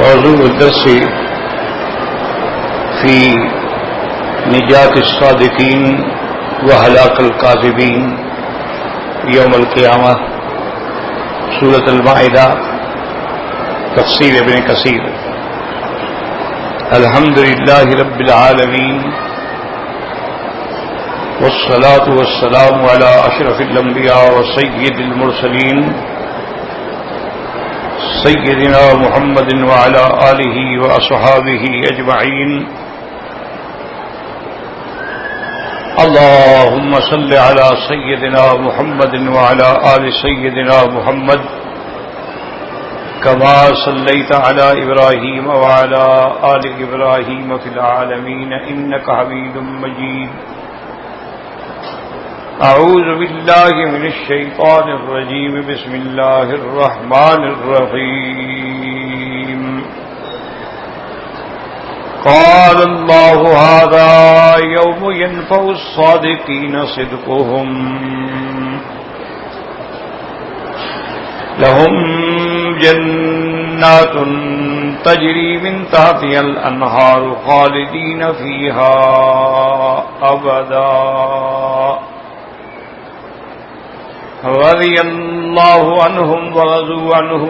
موضوع الدرس في نجاة الصادقين وهلاك الكاذبين يوم القيامة سورة المائدة تفسير ابن كثير. الحمد لله رب العالمين والصلاة والسلام على أشرف الأنبياء وسيد المرسلين سيدنا محمد وعلى آله وأصحابه أجمعين. اللهم صل على سيدنا محمد وعلى آل سيدنا محمد كما صليت على إبراهيم وعلى آل إبراهيم في العالمين إنك حميد مجيد. أعوذ بالله من الشيطان الرجيم. بسم الله الرحمن الرحيم. قال الله هذا يوم ينفع الصادقين صدقهم لهم جنات تجري من تحتها الأنهار خالدين فيها أبدا رضي الله عنهم ورضوا عنه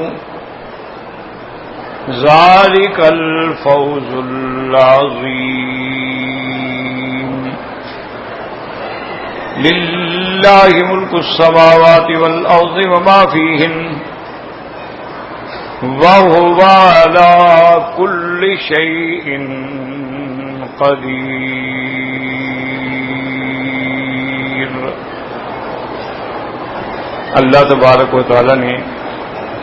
ذلك الفوز العظيم. لله ملك السماوات والأرض وما فيهن وهو على كل شيء قدير. اللہ تبارک و تعالی نے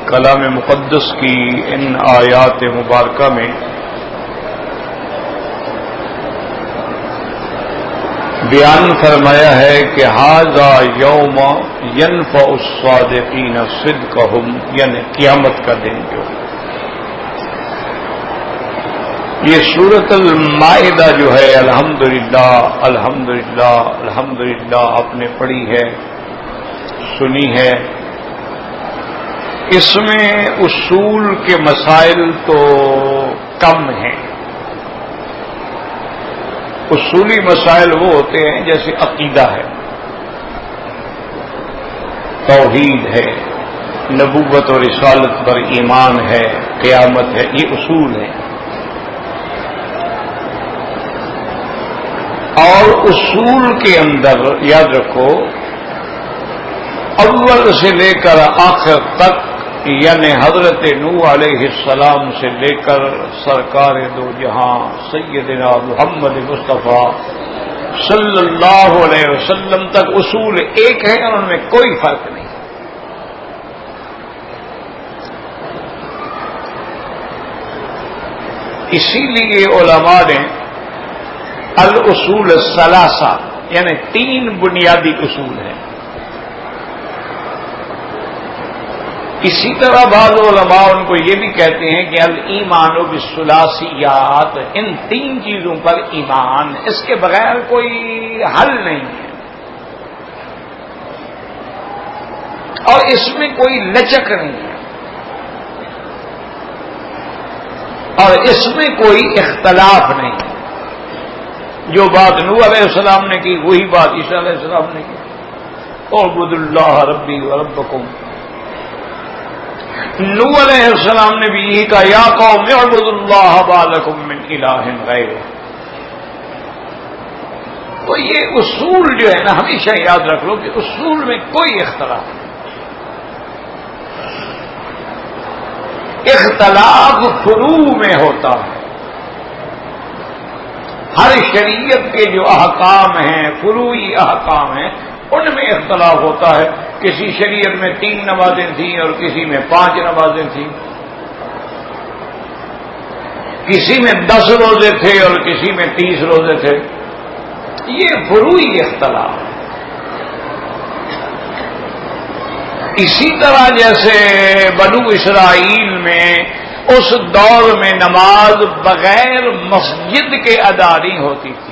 کلام مقدس کی ان آیات مبارکہ میں بیان فرمایا ہے کہ ھذا یوم ینفع الصادقین صدقہم، یعنی قیامت کا دن جو یہ سورۃ المائدہ جو ہے الحمدللہ الحمدللہ الحمدللہ آپ نے پڑھی ہے، سنی ہے. اس میں اصول کے مسائل تو کم ہیں. اصولی مسائل وہ ہوتے ہیں جیسے عقیدہ ہے، توحید ہے، نبوت اور رسالت پر ایمان ہے، قیامت ہے، یہ اصول ہیں. اور اصول کے اندر یاد رکھو اول سے لے کر آخر تک، یعنی حضرت نوح علیہ السلام سے لے کر سرکار دو جہاں سیدنا محمد مصطفیٰ صلی اللہ علیہ وسلم تک اصول ایک ہے اور ان میں کوئی فرق نہیں. اسی لیے علماء نے الاصول الثلاثہ یعنی 3 بنیادی اصول ہیں. اسی طرح بعض علماء ان کو یہ بھی کہتے ہیں کہ الایمان بالثلاثیات، ان 3 چیزوں پر ایمان، اس کے بغیر کوئی حل نہیں ہے اور اس میں کوئی لچک نہیں ہے اور اس میں کوئی اختلاف نہیں ہے. جو بات نوح علیہ السلام نے کی وہی بات عیسیٰ علیہ السلام نے کی. اعبدوا اللہ ربی وربکم. نوح علیہ السلام نے بھی یہی کہا یا قوم اعبدوا اللہ ما لکم من الہ غیرہ. تو یہ اصول جو ہے نا ہمیشہ یاد رکھ لو کہ اصول میں کوئی اختلاف نہیں. اختلاف فروع میں ہوتا ہے. ہر شریعت کے جو احکام ہیں، فروعی احکام ہیں، ان میں اختلاف ہوتا ہے. کسی شریعت میں 3 نمازیں تھیں اور کسی میں 5 نمازیں تھیں، کسی میں 10 روزے تھے اور کسی میں 30 روزے تھے. یہ فروعی اختلاف ہے. اسی طرح جیسے بنو اسرائیل میں اس دور میں نماز بغیر مسجد کے ادا نہیں ہوتی تھی.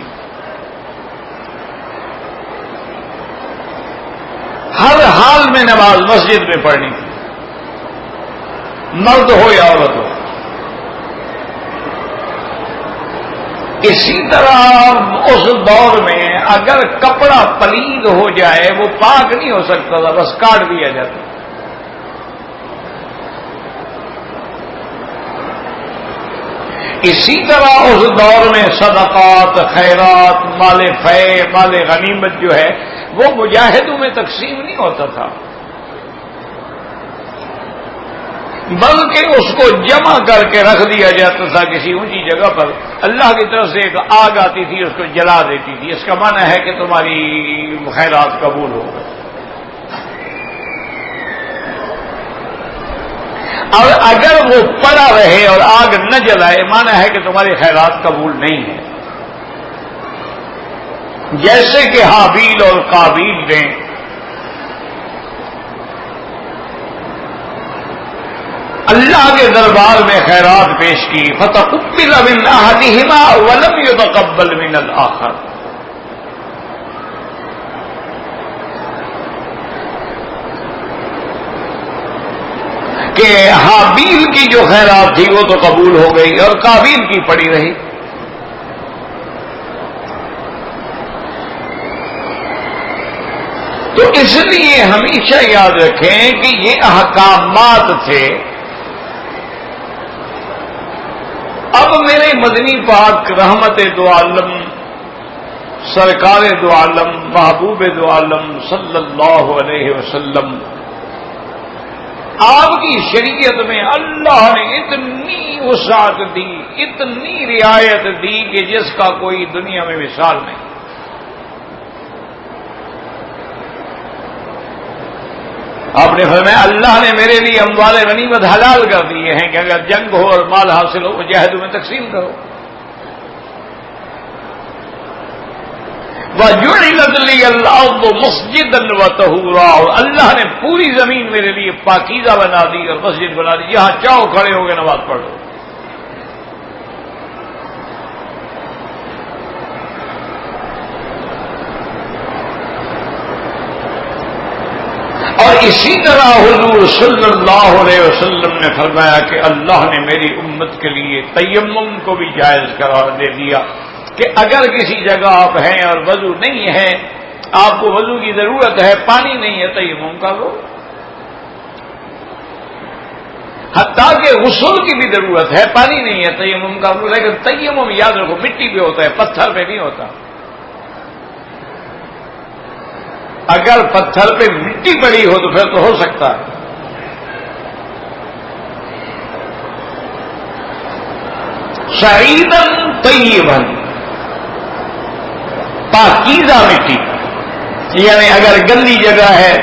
ہر حال میں نماز مسجد میں پڑھنی تھی، مرد ہو یا عورت ہو. اسی طرح اس دور میں اگر کپڑا پلید ہو جائے وہ پاک نہیں ہو سکتا تھا، بس کاٹ دیا جاتا۔ اسی طرح اس دور میں صدقات، خیرات، مال فے، مال غنیمت جو ہے وہ مجاہدوں میں تقسیم نہیں ہوتا تھا، بلکہ اس کو جمع کر کے رکھ دیا جاتا تھا کسی اونچی جگہ پر۔ اللہ کی طرف سے ایک آگ آتی تھی، اس کو جلا دیتی تھی، اس کا معنی ہے کہ تمہاری خیرات قبول ہو گئی۔ اور اگر وہ پڑا رہے اور آگ نہ جلائے، مانا ہے کہ تمہاری خیرات قبول نہیں ہے۔ جیسے کہ حابیل اور قابیل نے اللہ کے دربار میں خیرات پیش کی، فتقبل من احدہما ولم یتقبل من الآخر، کہ حابیل کی جو خیرات تھی وہ تو قبول ہو گئی اور قابیل کی پڑی رہی۔ تو اس لیے ہمیشہ یاد رکھیں کہ یہ احکامات تھے۔ اب میرے مدنی پاک رحمت دو عالم، سرکار دو عالم، محبوب دو عالم صلی اللہ علیہ وسلم، آپ کی شریعت میں اللہ نے اتنی وسعت دی، اتنی رعایت دی کہ جس کا کوئی دنیا میں مثال نہیں۔ آپ نے فرمایا اللہ نے میرے لیے اموال غنیمت حلال کر دیے ہیں کہ اگر جنگ ہو اور مال حاصل ہو مجاہدوں میں تقسیم کرو۔ وَجُعِلَتْ لِيَ الْأَرْضُ مَسْجِدًا وَطَهُورًا، اور اللہ نے پوری زمین میرے لیے پاکیزہ بنا دی اور مسجد بنا دی، یہاں چاہو کھڑے ہو کے نماز پڑھ لو۔ اور اسی طرح حضور صلی اللہ علیہ وسلم نے فرمایا کہ اللہ نے میری امت کے لیے تیمم کو بھی جائز قرار دے دیا، کہ اگر کسی جگہ آپ ہیں اور وضو نہیں ہے، آپ کو وضو کی ضرورت ہے، پانی نہیں ہے، تیمم کر لو۔ حتیٰ کہ غسل کی بھی ضرورت ہے، پانی نہیں ہے، تیمم کر لو۔ لیکن تیمم یاد رکھو مٹی پہ ہوتا ہے، پتھر پہ نہیں ہوتا۔ اگر پتھر پہ مٹی پڑی ہو تو پھر تو ہو سکتا ہے۔ صعیداً طیباً، پاکیزہ مٹی، یعنی اگر گندی جگہ ہے،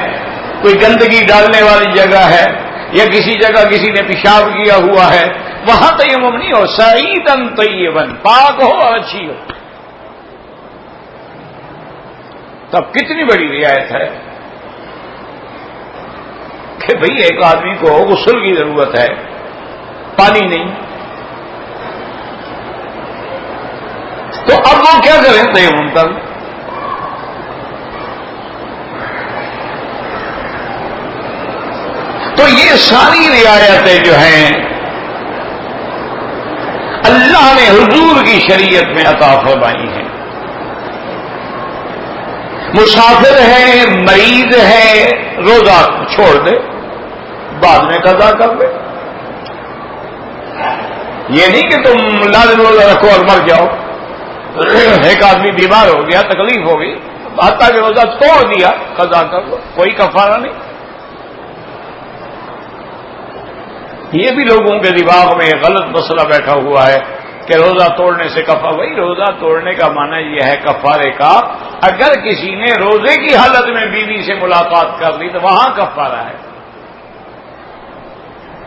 کوئی گندگی ڈالنے والی جگہ ہے، یا کسی جگہ کسی نے پیشاب کیا ہوا ہے، وہاں تیمم نہیں ہو۔ صعیداً طیباً، پاک ہو اور اچھی ہو۔ تب کتنی بڑی رعایت ہے کہ بھئی ایک آدمی کو غسل کی ضرورت ہے، پانی نہیں، تو اب وہ کیا کریں؟ تیمم کر۔ تو یہ ساری رعایتیں جو ہیں اللہ نے حضور کی شریعت میں عطا فرمائی ہیں۔ مسافر ہے، مریض ہے، روزہ چھوڑ دے، بعد میں قضا کر دے۔ یہ نہیں کہ تم لازم روزہ رکھو اور مر جاؤ۔ ایک آدمی بیمار ہو گیا، تکلیف ہو گئی، حتیٰ کہ روزہ توڑ دیا، قضا کر دو، کوئی کفارہ نہیں۔ یہ بھی لوگوں کے دماغ میں غلط مسئلہ بیٹھا ہوا ہے کہ روزہ توڑنے سے کفارہ۔ وہی روزہ توڑنے کا معنی یہ ہے کفارے کا، اگر کسی نے روزے کی حالت میں بیوی سے ملاقات کر لی تو وہاں کفارہ ہے۔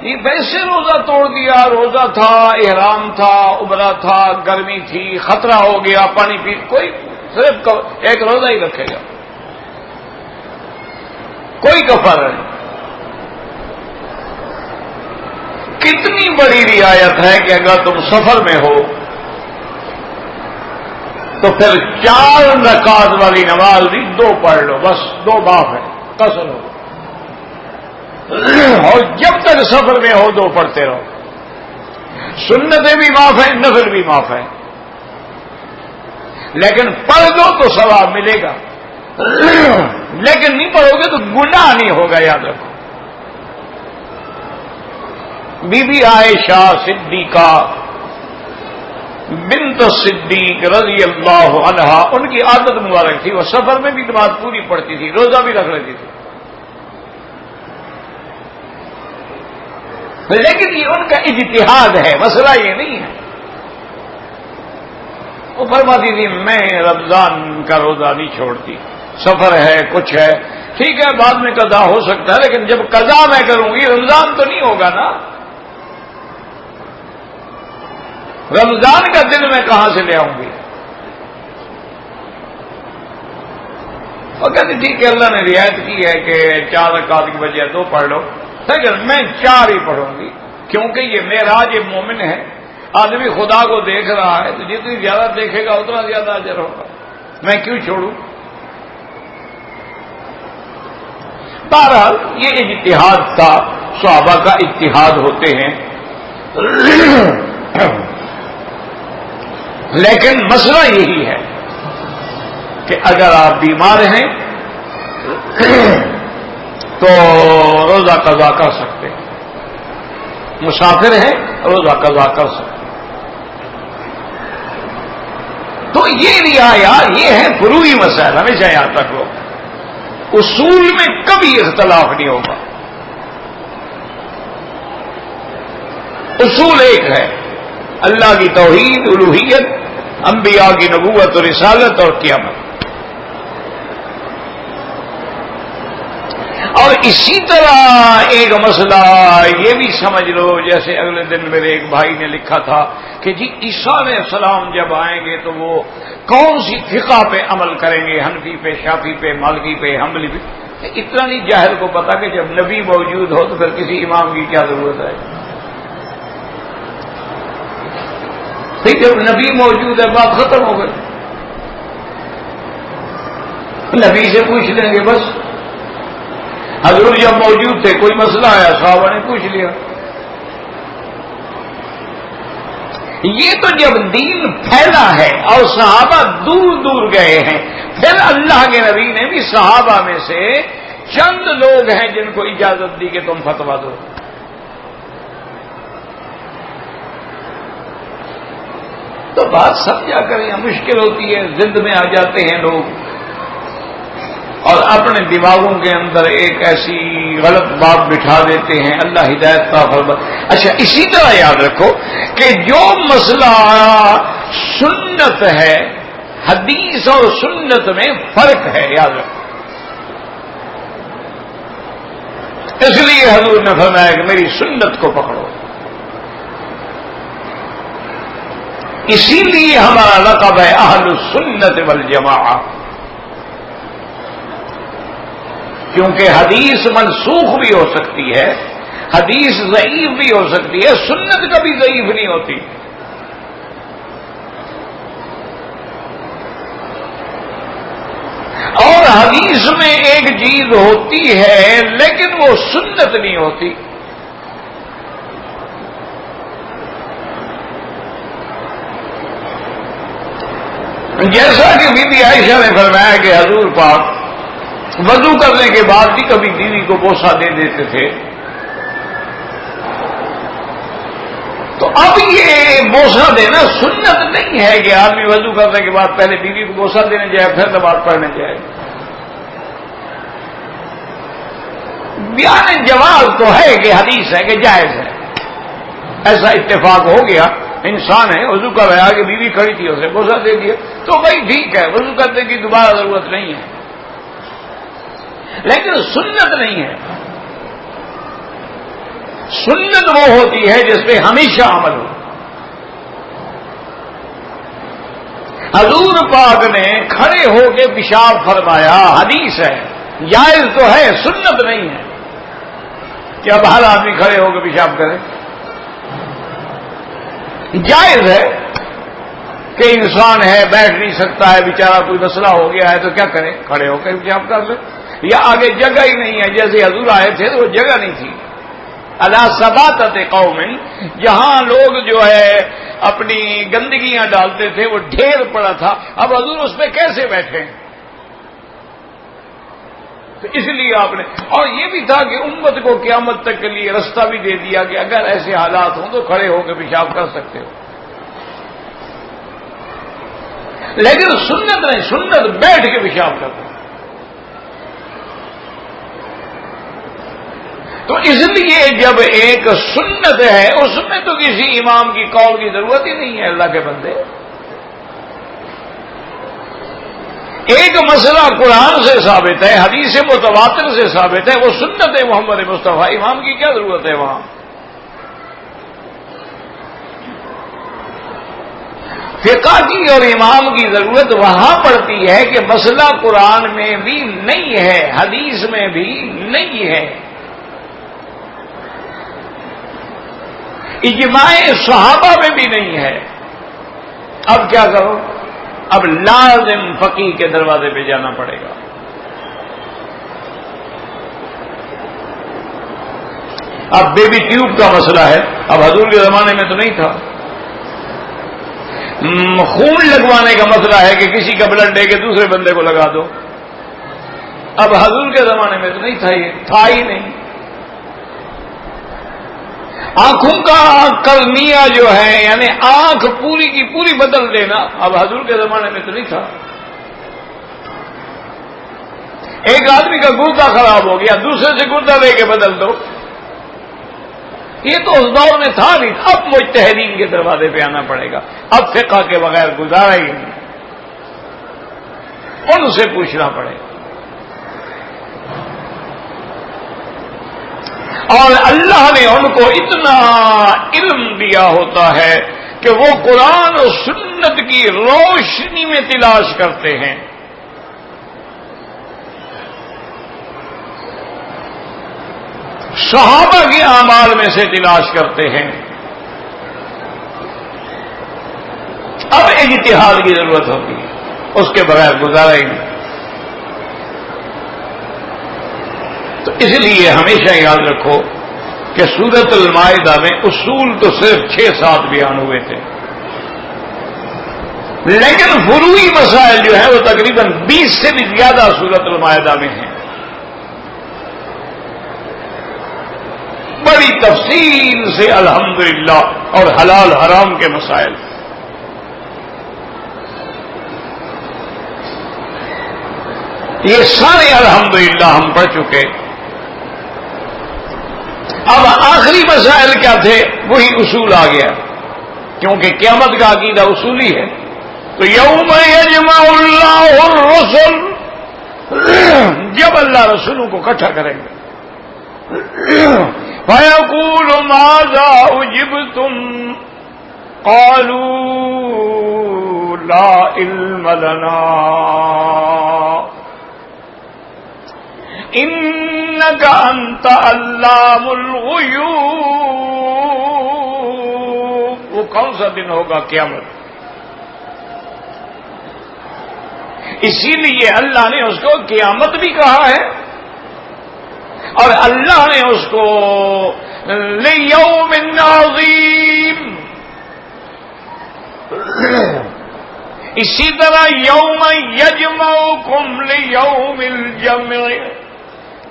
یہ ویسے روزہ توڑ دیا، روزہ تھا، احرام تھا، عمرہ تھا، گرمی تھی، خطرہ ہو گیا، پانی پی، کوئی صرف ایک روزہ ہی رکھے گا، کوئی کفارہ نہیں۔ کتنی بڑی رعایت ہے کہ اگر تم سفر میں ہو تو پھر 4 رکعت والی نماز بھی 2 پڑھ لو، بس 2 معاف ہے، قصر ہو۔ اور جب تک سفر میں ہو 2 پڑھتے رہو، سنتیں بھی معاف ہیں، نفل بھی معاف ہیں۔ لیکن پڑھ دو تو ثواب ملے گا، لیکن نہیں پڑھو گے تو گناہ نہیں ہوگا، یاد رکھو۔ بی بی عائشہ صدیقہ بنت صدیق رضی اللہ عنہا، ان کی عادت مبارک تھی، وہ سفر میں بھی نماز پوری پڑھتی تھی، روزہ بھی رکھ لیتی تھی، لیکن یہ ان کا اجتہاد ہے، مسئلہ یہ نہیں ہے۔ وہ فرماتی تھی میں رمضان کا روزہ نہیں چھوڑتی، سفر ہے کچھ ہے ٹھیک ہے بعد میں قضا ہو سکتا ہے، لیکن جب قضا میں کروں گی رمضان تو نہیں ہوگا نا، رمضان کا دن میں کہاں سے لے آؤں گی؟ اور کہتے ٹھیک ہے اللہ نے رعایت کی ہے کہ 4 رکعت کی بجائے 2 پڑھ لو، لیکن میں 4 ہی پڑھوں گی، کیونکہ یہ معراج مومن ہے، آدمی خدا کو دیکھ رہا ہے تو جتنی زیادہ دیکھے گا اتنا زیادہ اجر ہوگا، میں کیوں چھوڑوں؟ بہرحال یہ اجتہاد تھا، صحابہ کا اجتہاد ہوتے ہیں، لیکن مسئلہ یہی ہے کہ اگر آپ بیمار ہیں تو روزہ قضا کر سکتے ہیں، مسافر ہیں روزہ قضا کر سکتے ہیں۔ تو یہ رعایا یہ ہے فروعی مسائل، ہمیشہ یاد رکھ لو، اصول میں کبھی اختلاف نہیں ہوگا، اصول ایک ہے، اللہ کی توحید، الوہیت، انبیاء کی نبوت اور رسالت اور قیامت۔ اور اسی طرح ایک مسئلہ یہ بھی سمجھ لو، جیسے اگلے دن میرے ایک بھائی نے لکھا تھا کہ جی عیسیٰ علیہ السلام جب آئیں گے تو وہ کون سی فقہ پہ عمل کریں گے، حنفی پہ، شافعی پہ، مالکی پہ، حنبلی پہ؟ اتنا نہیں جاہل کو پتا کہ جب نبی موجود ہو تو پھر کسی امام کی کیا ضرورت ہے؟ پھر جب نبی موجود ہے بات ختم ہو گئی، نبی سے پوچھ لیں گے بس۔ حضور جب موجود تھے کوئی مسئلہ آیا صحابہ نے پوچھ لیا، یہ تو جب دین پھیلا ہے اور صحابہ دور دور گئے ہیں، پھر اللہ کے نبی نے بھی صحابہ میں سے چند لوگ ہیں جن کو اجازت دی کہ تم فتوا دو۔ تو بات سمجھا کریں، مشکل ہوتی ہے، ضد میں آ جاتے ہیں لوگ اور اپنے دماغوں کے اندر ایک ایسی غلط بات بٹھا دیتے ہیں، اللہ ہدایت کا فرما۔ اچھا اسی طرح یاد رکھو کہ جو مسئلہ سنت ہے، حدیث اور سنت میں فرق ہے، یاد رکھو۔ اس لیے حضور نے فرمایا کہ میری سنت کو پکڑو، اسی لیے ہمارا لقب ہے اہل السنت والجماعہ، کیونکہ حدیث منسوخ بھی ہو سکتی ہے، حدیث ضعیف بھی ہو سکتی ہے، سنت کبھی ضعیف نہیں ہوتی۔ اور حدیث میں ایک چیز ہوتی ہے لیکن وہ سنت نہیں ہوتی۔ جیسا کہ بی بی عائشہ نے فرمایا کہ حضور پاک وضو کرنے کے بعد بھی کبھی بیوی کو بوسہ دے دیتے تھے، تو اب یہ بوسہ دینا سنت نہیں ہے کہ آدمی وضو کرنے کے بعد پہلے بیوی کو بوسہ دینے جائے پھر نماز پڑھنے جائے۔ بیان جواز تو ہے کہ حدیث ہے کہ جائز ہے، ایسا اتفاق ہو گیا، انسان ہے وضو کر رہا کہ بیوی کھڑی تھی اسے بوسہ دے دیا تو بھائی ٹھیک ہے، وضو کرنے کی دوبارہ ضرورت نہیں ہے، لیکن سنت نہیں ہے۔ سنت وہ ہوتی ہے جس پہ ہمیشہ عمل ہو۔ حضور پاک نے کھڑے ہو کے پیشاب فرمایا، حدیث ہے، جائز تو ہے، سنت نہیں ہے کہ اب ہر آدمی کھڑے ہو کے پیشاب کرے۔ جائز ہے کہ انسان ہے بیٹھ نہیں سکتا ہے، بیچارہ کوئی مسئلہ ہو گیا ہے تو کیا کرے، کھڑے ہو کے پیشاب کر لے، یا آگے جگہ ہی نہیں ہے، جیسے حضور آئے تھے تو وہ جگہ نہیں تھی۔ علی ثباتۃ قوم، جہاں لوگ جو ہے اپنی گندگیاں ڈالتے تھے، وہ ڈھیر پڑا تھا، اب حضور اس پہ کیسے بیٹھے؟ تو اس لیے آپ نے، اور یہ بھی تھا کہ امت کو قیامت تک کے لیے رستہ بھی دے دیا کہ اگر ایسے حالات ہوں تو کھڑے ہو کے پیشاب کر سکتے ہو، لیکن سنت نہیں، سنت بیٹھ کے پیشاب کرتا۔ تو اس لیے جب ایک سنت ہے اس میں تو کسی امام کی قول کی ضرورت ہی نہیں ہے اللہ کے بندے۔ ایک مسئلہ قرآن سے ثابت ہے، حدیث متواتر سے ثابت ہے، وہ سنت محمد مصطفیٰ، امام کی کیا ضرورت ہے وہاں؟ فقہ کی اور امام کی ضرورت وہاں پڑتی ہے کہ مسئلہ قرآن میں بھی نہیں ہے، حدیث میں بھی نہیں ہے، اجماع صحابہ میں بھی نہیں ہے۔ اب کیا کرو؟ اب لازم فقیہ کے دروازے پہ جانا پڑے گا۔ اب بیبی ٹیوب کا مسئلہ ہے، اب حضور کے زمانے میں تو نہیں تھا۔ خون لگوانے کا مسئلہ ہے کہ کسی کا بلڈ لے کے دوسرے بندے کو لگا دو، اب حضور کے زمانے میں تو نہیں تھا، یہ تھا ہی نہیں۔ آنکھوں کا کرنیا جو ہے، یعنی آنکھ پوری کی پوری بدل دینا، اب حضور کے زمانے میں تو نہیں تھا۔ ایک آدمی کا گردہ خراب ہو گیا، دوسرے سے گردہ لے کے بدل دو، یہ تو اس دور میں تھا نہیں، اب مجتہدین کے دروازے پہ آنا پڑے گا، اب فقہ کے بغیر گزارا ہی نہیں، ان سے پوچھنا پڑے گا۔ اور اللہ نے ان کو اتنا علم دیا ہوتا ہے کہ وہ قرآن و سنت کی روشنی میں تلاش کرتے ہیں۔ صحابہ کے اعمال میں سے تلاش کرتے ہیں۔ اب اجتہاد کی ضرورت ہوتی ہے، اس کے بغیر گزارا ہی نہیں۔ تو اس لیے ہمیشہ یاد رکھو کہ سورۃ المائدہ میں اصول تو صرف 6-7 بیان ہوئے تھے، لیکن فروعی مسائل جو ہیں وہ تقریباً 20 سے بھی زیادہ سورۃ المائدہ میں ہیں۔ بڑی تفصیل سے الحمدللہ، اور حلال حرام کے مسائل، یہ سارے الحمدللہ ہم پڑھ چکے۔ اب آخری مسائل کیا تھے؟ وہی اصول آ گیا، کیونکہ قیامت کا عقیدہ اصولی ہے۔ تو یوم یجمع اللہ الرسل، جب اللہ رسولوں کو اکٹھا کریں گے، فَيَقُولُ مَاذَا أُجِبْتُمْ قَالُوا لَا عِلْمَ لَنَا إِنَّكَ أَنْتَ عَلَّامُ الْغُیُوبِ۔ وہ کون سا دن ہوگا؟ قیامت۔ اسی لیے اللہ نے اس کو قیامت بھی کہا ہے، اور اللہ نے اس کو لیوم عظیم، اسی طرح یوم یجمعکم لیوم الجمع،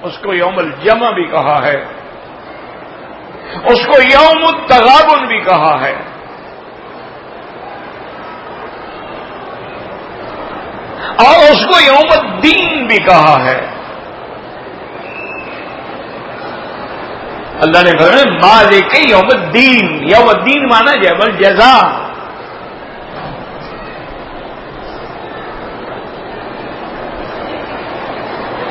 اس کو یوم الجمع بھی کہا ہے، اس کو یوم التغابن بھی کہا ہے، اور اس کو یوم الدین بھی کہا ہے۔ اللہ نے فرمایا مالک یوم الدین، یوم الدین مانا یوم الجزا۔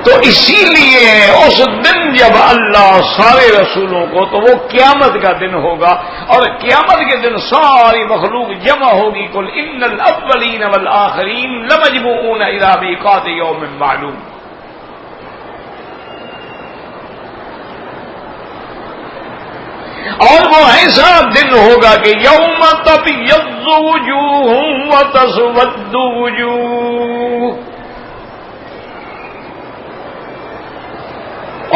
تو اسی لیے اس دن جب اللہ سارے رسولوں کو، تو وہ قیامت کا دن ہوگا، اور قیامت کے دن ساری مخلوق جمع ہوگی۔ قل ان الاولین والآخرین لمجموعون الی میقات یوم معلوم۔ اور وہ ایسا دن ہوگا کہ یوم تبیض وجوہ وتسود وجوہ،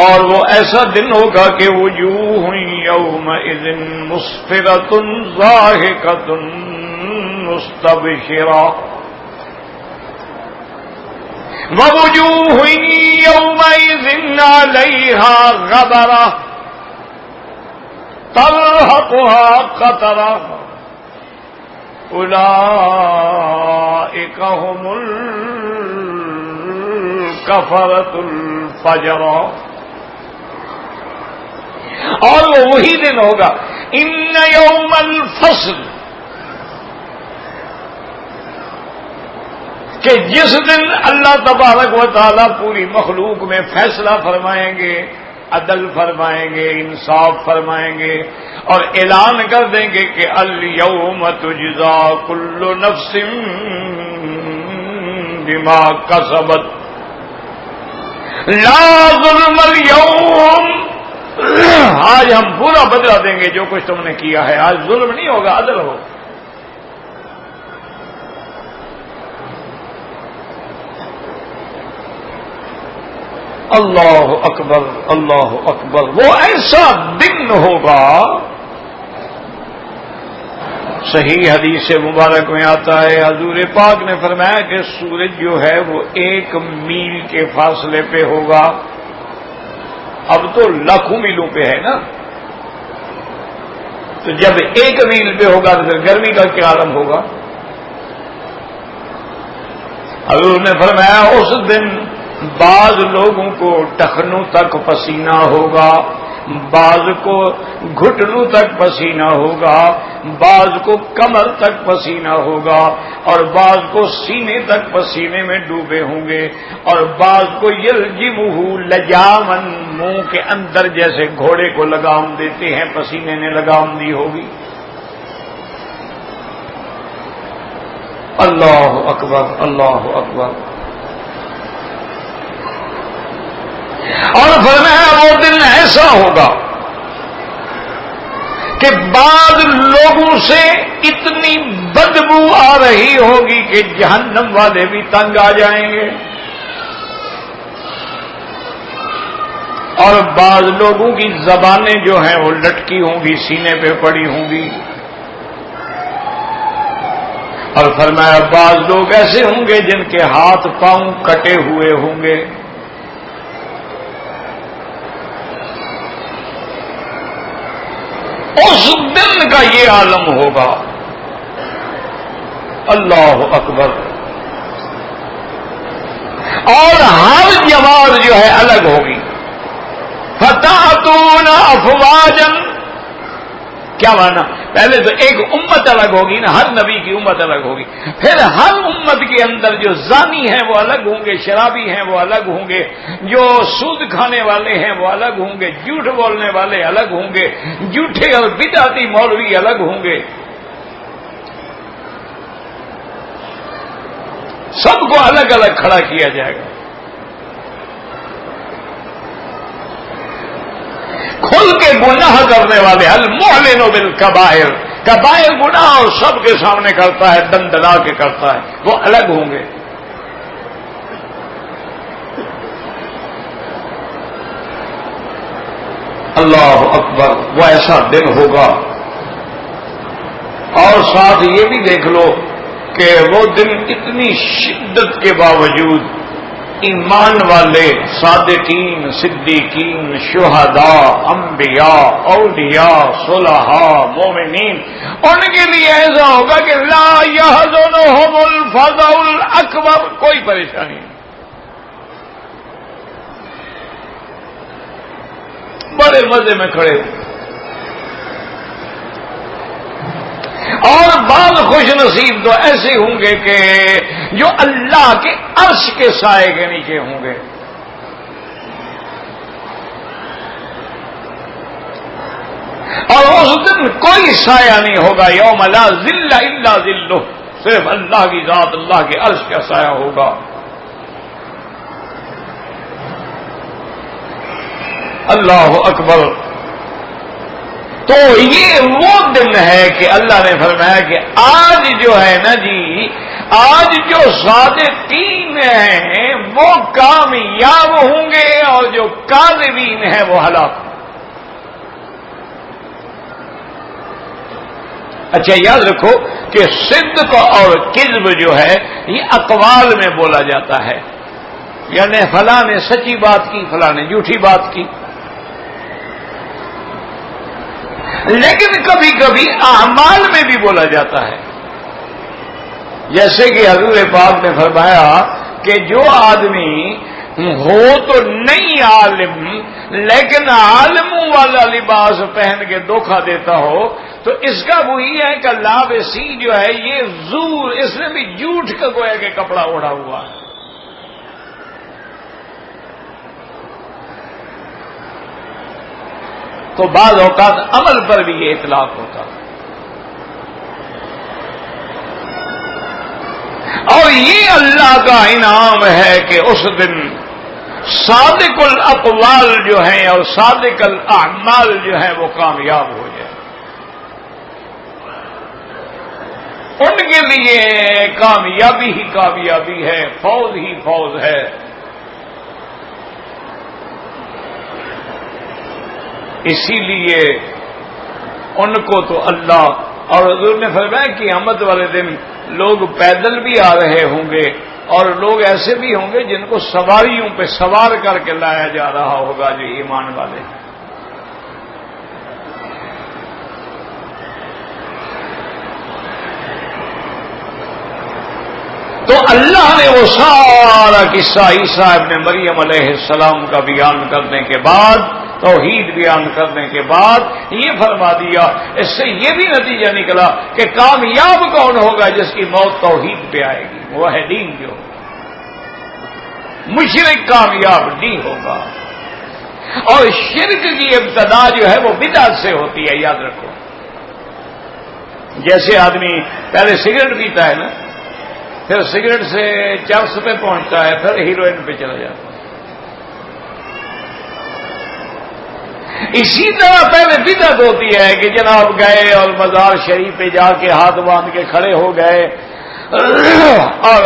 اور وہ ایسا دن ہوگا کہ وجوہ یومئذ مسفرۃ ضاحکۃ مستبشرہ ووجوہ یومئذ علیہا غبرہ ترہقہا قترہ اولئک ھم الکفرۃ الفجرہ. اور وہ وہی دن ہوگا ان یوم الفصل کہ جس دن اللہ تبارک و تعالی پوری مخلوق میں فیصلہ فرمائیں گے، عدل فرمائیں گے، انصاف فرمائیں گے، اور اعلان کر دیں گے کہ الیوم تجزا کل نفس بما کسبت لا ظلم اليوم. آج ہم پورا بدلہ دیں گے جو کچھ تم نے کیا ہے. آج ظلم نہیں ہوگا، عدل ہوگا. اللہ اکبر اللہ اکبر. وہ ایسا دن ہوگا، صحیح حدیث مبارک میں آتا ہے حضور پاک نے فرمایا کہ سورج جو ہے وہ 1 میل کے فاصلے پہ ہوگا. اب تو لاکھوں میلوں پہ ہے نا، تو جب 1 میل پہ ہوگا تو پھر گرمی کا کیا عالم ہوگا. حضور نے فرمایا اس دن بعض لوگوں کو ٹخنوں تک پسینہ ہوگا، بعض کو گھٹنوں تک پسینہ ہوگا، بعض کو کمر تک پسینہ ہوگا، اور بعض کو سینے تک پسینے میں ڈوبے ہوں گے، اور بعض کو یلجمہ لجامن منہ کے اندر جیسے گھوڑے کو لگام دیتے ہیں پسینے نے لگام دی ہوگی. اللہ اکبر اللہ اکبر. اور فرمایا وہ دن ایسا ہوگا کہ بعض لوگوں سے اتنی بدبو آ رہی ہوگی کہ جہنم والے بھی تنگ آ جائیں گے، اور بعض لوگوں کی زبانیں جو ہیں وہ لٹکی ہوں گی، سینے پہ پڑی ہوں گی. اور فرمایا بعض لوگ ایسے ہوں گے جن کے ہاتھ پاؤں کٹے ہوئے ہوں گے. اس دن کا یہ عالم ہوگا. اللہ اکبر. اور ہر جماعت جو ہے الگ ہوگی. فتاتون افواجا، کیا مانا؟ پہلے تو ایک امت الگ ہوگی نا، ہر نبی کی امت الگ ہوگی. پھر ہر امت کے اندر جو زانی ہیں وہ الگ ہوں گے، شرابی ہیں وہ الگ ہوں گے، جو سود کھانے والے ہیں وہ الگ ہوں گے، جھوٹ بولنے والے الگ ہوں گے، جھوٹے اور بدعتی مولوی الگ ہوں گے. سب کو الگ الگ کھڑا کیا جائے گا. کھل کے گناہ کرنے والے المعلن بالکبائر، کبائر گناہ اور سب کے سامنے کرتا ہے، دندلا کے کرتا ہے، وہ الگ ہوں گے. اللہ اکبر. وہ ایسا دن ہوگا. اور ساتھ یہ بھی دیکھ لو کہ وہ دن اتنی شدت کے باوجود ایمان والے صادقین، صدیقین، شہداء، انبیاء، اولیاء، صلحاء، مومنین، ان کے لیے ایسا ہوگا کہ لا یحزنہم الفزع الاکبر، کوئی پریشانی نہیں. بڑے مزے میں کھڑے. اور بعض خوش نصیب تو ایسے ہوں گے کہ جو اللہ کے عرش کے سائے کے نیچے ہوں گے. اور اس دن کوئی سایہ نہیں ہوگا. یوم لا ظل الا ظلہ، صرف اللہ کی ذات، اللہ کے عرش کا سایہ ہوگا. اللہ اکبر. تو یہ وہ دن ہے کہ اللہ نے فرمایا کہ آج جو ہے نا جی، آج جو صادقین ہیں وہ کامیاب ہوں گے اور جو کاذبین ہیں وہ ہلاک. اچھا یاد رکھو کہ صدق اور کذب جو ہے یہ اقوال میں بولا جاتا ہے، یعنی فلاں نے سچی بات کی، فلاں نے جھوٹی بات کی. لیکن کبھی کبھی اعمال میں بھی بولا جاتا ہے، جیسے کہ حضور پاک نے فرمایا کہ جو آدمی ہو تو نہیں عالم لیکن عالموں والا لباس پہن کے دھوکہ دیتا ہو تو اس کا وہی ہے کہ لابسی جو ہے یہ زور، اس نے بھی جھوٹ کا گویا کہ کپڑا اوڑھا ہوا ہے. تو بعض اوقات عمل پر بھی یہ اطلاق ہوتا ہے. اور یہ اللہ کا انعام ہے کہ اس دن صادق الاقوال جو ہیں اور صادق الاعمال جو ہیں وہ کامیاب ہو جائیں. ان کے لیے کامیابی ہی کامیابی ہے، فوز ہی فوز ہے. اسی لیے ان کو تو اللہ اور حضور نے فرمایا کہ قیامت والے دن لوگ پیدل بھی آ رہے ہوں گے اور لوگ ایسے بھی ہوں گے جن کو سواریوں پہ سوار کر کے لایا جا رہا ہوگا جو ایمان والے ہیں. تو اللہ نے وہ سارا قصہ عیسیٰ ابن مریم علیہ السلام کا بیان کرنے کے بعد، توحید بیان کرنے کے بعد یہ فرما دیا. اس سے یہ بھی نتیجہ نکلا کہ کامیاب کون ہوگا جس کی موت توحید پہ آئے گی، وہ ہے دین جو مشرک کامیاب نہیں ہوگا. اور شرک کی ابتدا جو ہے وہ بدعت سے ہوتی ہے، یاد رکھو. جیسے آدمی پہلے سگریٹ پیتا ہے نا، پھر سگریٹ سے چرس پہ پہنچتا ہے، پھر ہیروئن پہ چلا جاتا ہے. اسی طرح پہلے بدعت ہوتی ہے کہ جناب گئے اور مزار شریف پہ جا کے ہاتھ باندھ کے کھڑے ہو گئے اور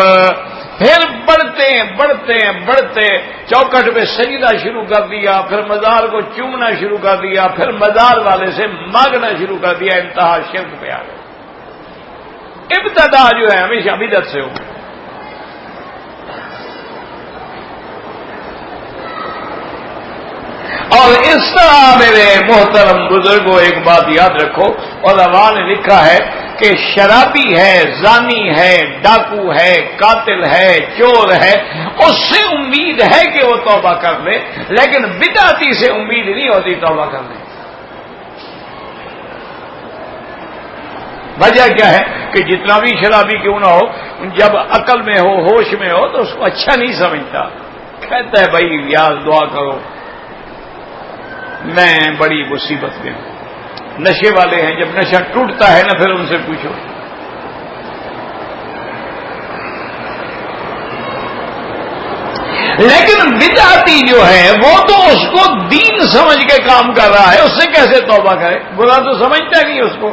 پھر بڑھتے چوکٹ پہ سجدہ شروع کر دیا، پھر مزار کو چومنا شروع کر دیا، پھر مزار والے سے مانگنا شروع کر دیا، انتہا شرک پہ آ گئے. ابتدا جو ہے ہمیشہ بدعت سے ہوگی. اور اس طرح میرے محترم بزرگوں ایک بات یاد رکھو، علماء نے لکھا ہے کہ شرابی ہے، زانی ہے، ڈاکو ہے، قاتل ہے، چور ہے، اس سے امید ہے کہ وہ توبہ کر لے، لیکن بدعتی سے امید نہیں ہوتی توبہ کرنے. وجہ کیا ہے کہ جتنا بھی شرابی کیوں نہ ہو، جب عقل میں ہو، ہوش میں ہو تو اس کو اچھا نہیں سمجھتا، کہتا ہے بھائی یار دعا کرو میں بڑی مصیبت میں ہوں. نشے والے ہیں، جب نشہ ٹوٹتا ہے نا پھر ان سے پوچھو. لیکن بدعتی جو ہے وہ تو اس کو دین سمجھ کے کام کر رہا ہے، اس سے کیسے توبہ کرے؟ برا تو سمجھتا نہیں اس کو.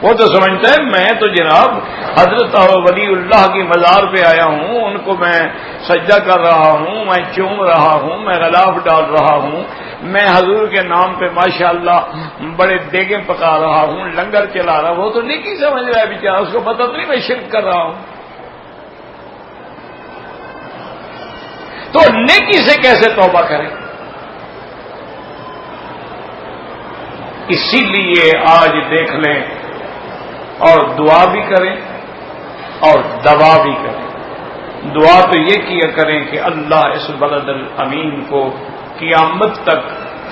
وہ تو سمجھتا ہے میں تو جناب حضرت ولی اللہ کی مزار پہ آیا ہوں، ان کو میں سجدہ کر رہا ہوں، میں چوم رہا ہوں، میں غلاف ڈال رہا ہوں، میں حضور کے نام پہ ماشاءاللہ بڑے دیگیں پکا رہا ہوں، لنگر چلا رہا ہوں. وہ تو نیکی سمجھ رہا ہے بیچارہ، اس کو پتہ تو نہیں میں شرک کر رہا ہوں. تو نیکی سے کیسے توبہ کریں؟ اسی لیے آج دیکھ لیں اور دعا بھی کریں اور دوا بھی کریں. دعا تو یہ کیا کریں کہ اللہ اس بلد الامین کو قیامت تک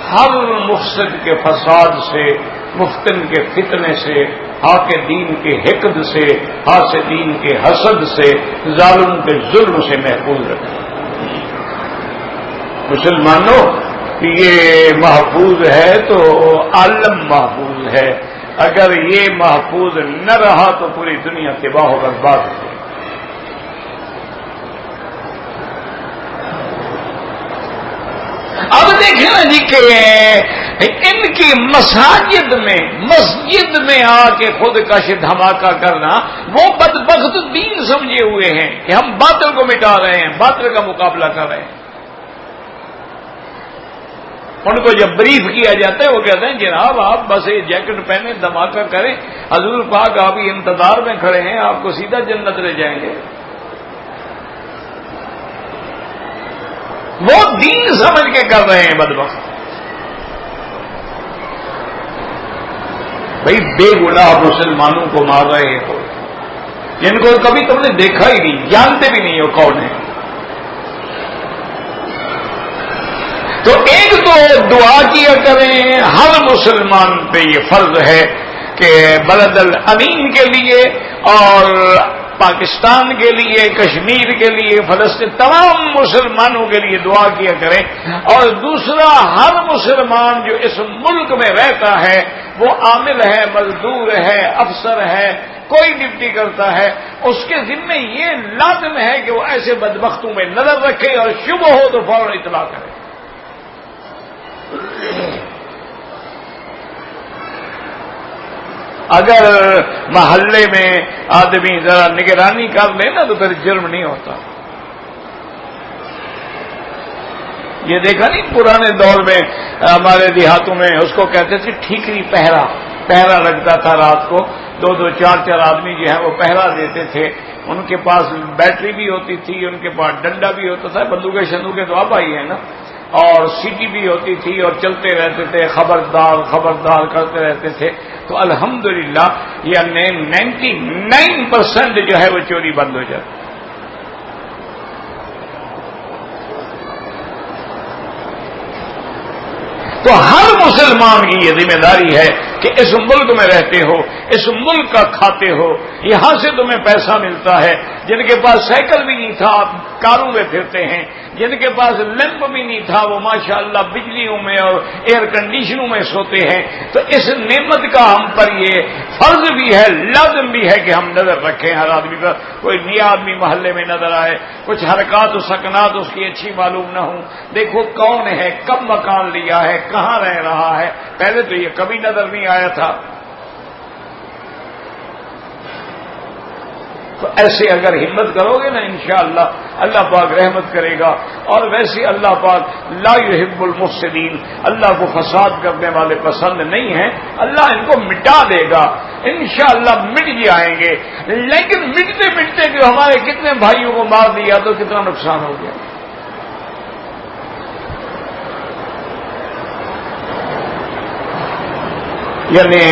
ہر مفسد کے فساد سے، مفتن کے فتنے سے، حاق دین کے حقد سے، حاسدین کے حسد سے، ظالم کے ظلم سے محفوظ رکھیں. مسلمانوں یہ محفوظ ہے تو عالم محفوظ ہے. اگر یہ محفوظ نہ رہا تو پوری دنیا تباہ و برباد ہو جائے. اب دیکھیں نا جی کہ ان کی مسجد میں آ کے خود کش دھماکہ کرنا، وہ بدبخت دین سمجھے ہوئے ہیں کہ ہم باطل کو مٹا رہے ہیں، باطل کا مقابلہ کر رہے ہیں۔ ان کو جب بریف کیا جاتا ہے وہ کہتے ہیں جناب آپ بس یہ جیکٹ پہنے دھماکہ کریں، حضور پاک آپ ہی انتظار میں کھڑے ہیں، آپ کو سیدھا جنت لے جائیں گے۔ وہ دین سمجھ کے کر رہے ہیں بدبخت۔ بھائی بے گناہ مسلمانوں کو مار رہے ہو جن کو کبھی تم نے دیکھا ہی نہیں، جانتے بھی نہیں ہو کون ہے۔ تو ایک تو دعا کیا کریں، ہر مسلمان پہ یہ فرض ہے کہ بلد الامین کے لیے اور پاکستان کے لیے، کشمیر کے لیے، فلسطین، تمام مسلمانوں کے لیے دعا کیا کریں۔ اور دوسرا، ہر مسلمان جو اس ملک میں رہتا ہے، وہ عامل ہے، مزدور ہے، افسر ہے، کوئی ڈیوٹی کرتا ہے، اس کے ذمے یہ لازم ہے کہ وہ ایسے بدبختوں میں نظر رکھے اور شبہ ہو تو فوراً اطلاع کرے۔ اگر محلے میں آدمی ذرا نگرانی کر لے نا تو پھر جرم نہیں ہوتا۔ یہ دیکھا نہیں پرانے دور میں ہمارے دیہاتوں میں اس کو کہتے تھے ٹھیکری پہرا لگتا تھا رات کو، 2 4 آدمی جو ہیں وہ پہرا دیتے تھے۔ ان کے پاس بیٹری بھی ہوتی تھی، ان کے پاس ڈنڈا بھی ہوتا تھا، بندوقیں شندوقیں تو اب آئی ہیں نا، اور سیٹی بھی ہوتی تھی اور چلتے رہتے تھے، خبردار خبردار کرتے رہتے تھے۔ تو الحمدللہ یعنی 99% جو ہے وہ چوری بند ہو جاتی۔ تو ہر مسلمان کی یہ ذمہ داری ہے کہ اس ملک میں رہتے ہو، اس ملک کا کھاتے ہو، یہاں سے تمہیں پیسہ ملتا ہے۔ جن کے پاس سائیکل بھی نہیں تھا کاروں میں پھرتے ہیں، جن کے پاس لیمپ بھی نہیں تھا وہ ماشاءاللہ بجلیوں میں اور ایئر کنڈیشنوں میں سوتے ہیں۔ تو اس نعمت کا ہم پر یہ فرض بھی ہے، لازم بھی ہے کہ ہم نظر رکھیں ہر آدمی پر۔ کوئی نیا آدمی محلے میں نظر آئے، کچھ حرکات و سکنات اس کی اچھی معلوم نہ ہوں، دیکھو کون ہے، کب مکان لیا ہے، کہاں رہ رہا ہے، پہلے تو یہ کبھی نظر نہیں آیا تھا۔ تو ایسے اگر ہمت کرو گے نا انشاءاللہ اللہ پاک رحمت کرے گا۔ اور ویسے اللہ پاک لا یحب المفسدین، اللہ کو فساد کرنے والے پسند نہیں ہیں، اللہ ان کو مٹا دے گا انشاءاللہ، مٹ جائیں گے۔ لیکن مٹتے مٹتے جو ہمارے کتنے بھائیوں کو مار دیا تو کتنا نقصان ہو گیا۔ یعنی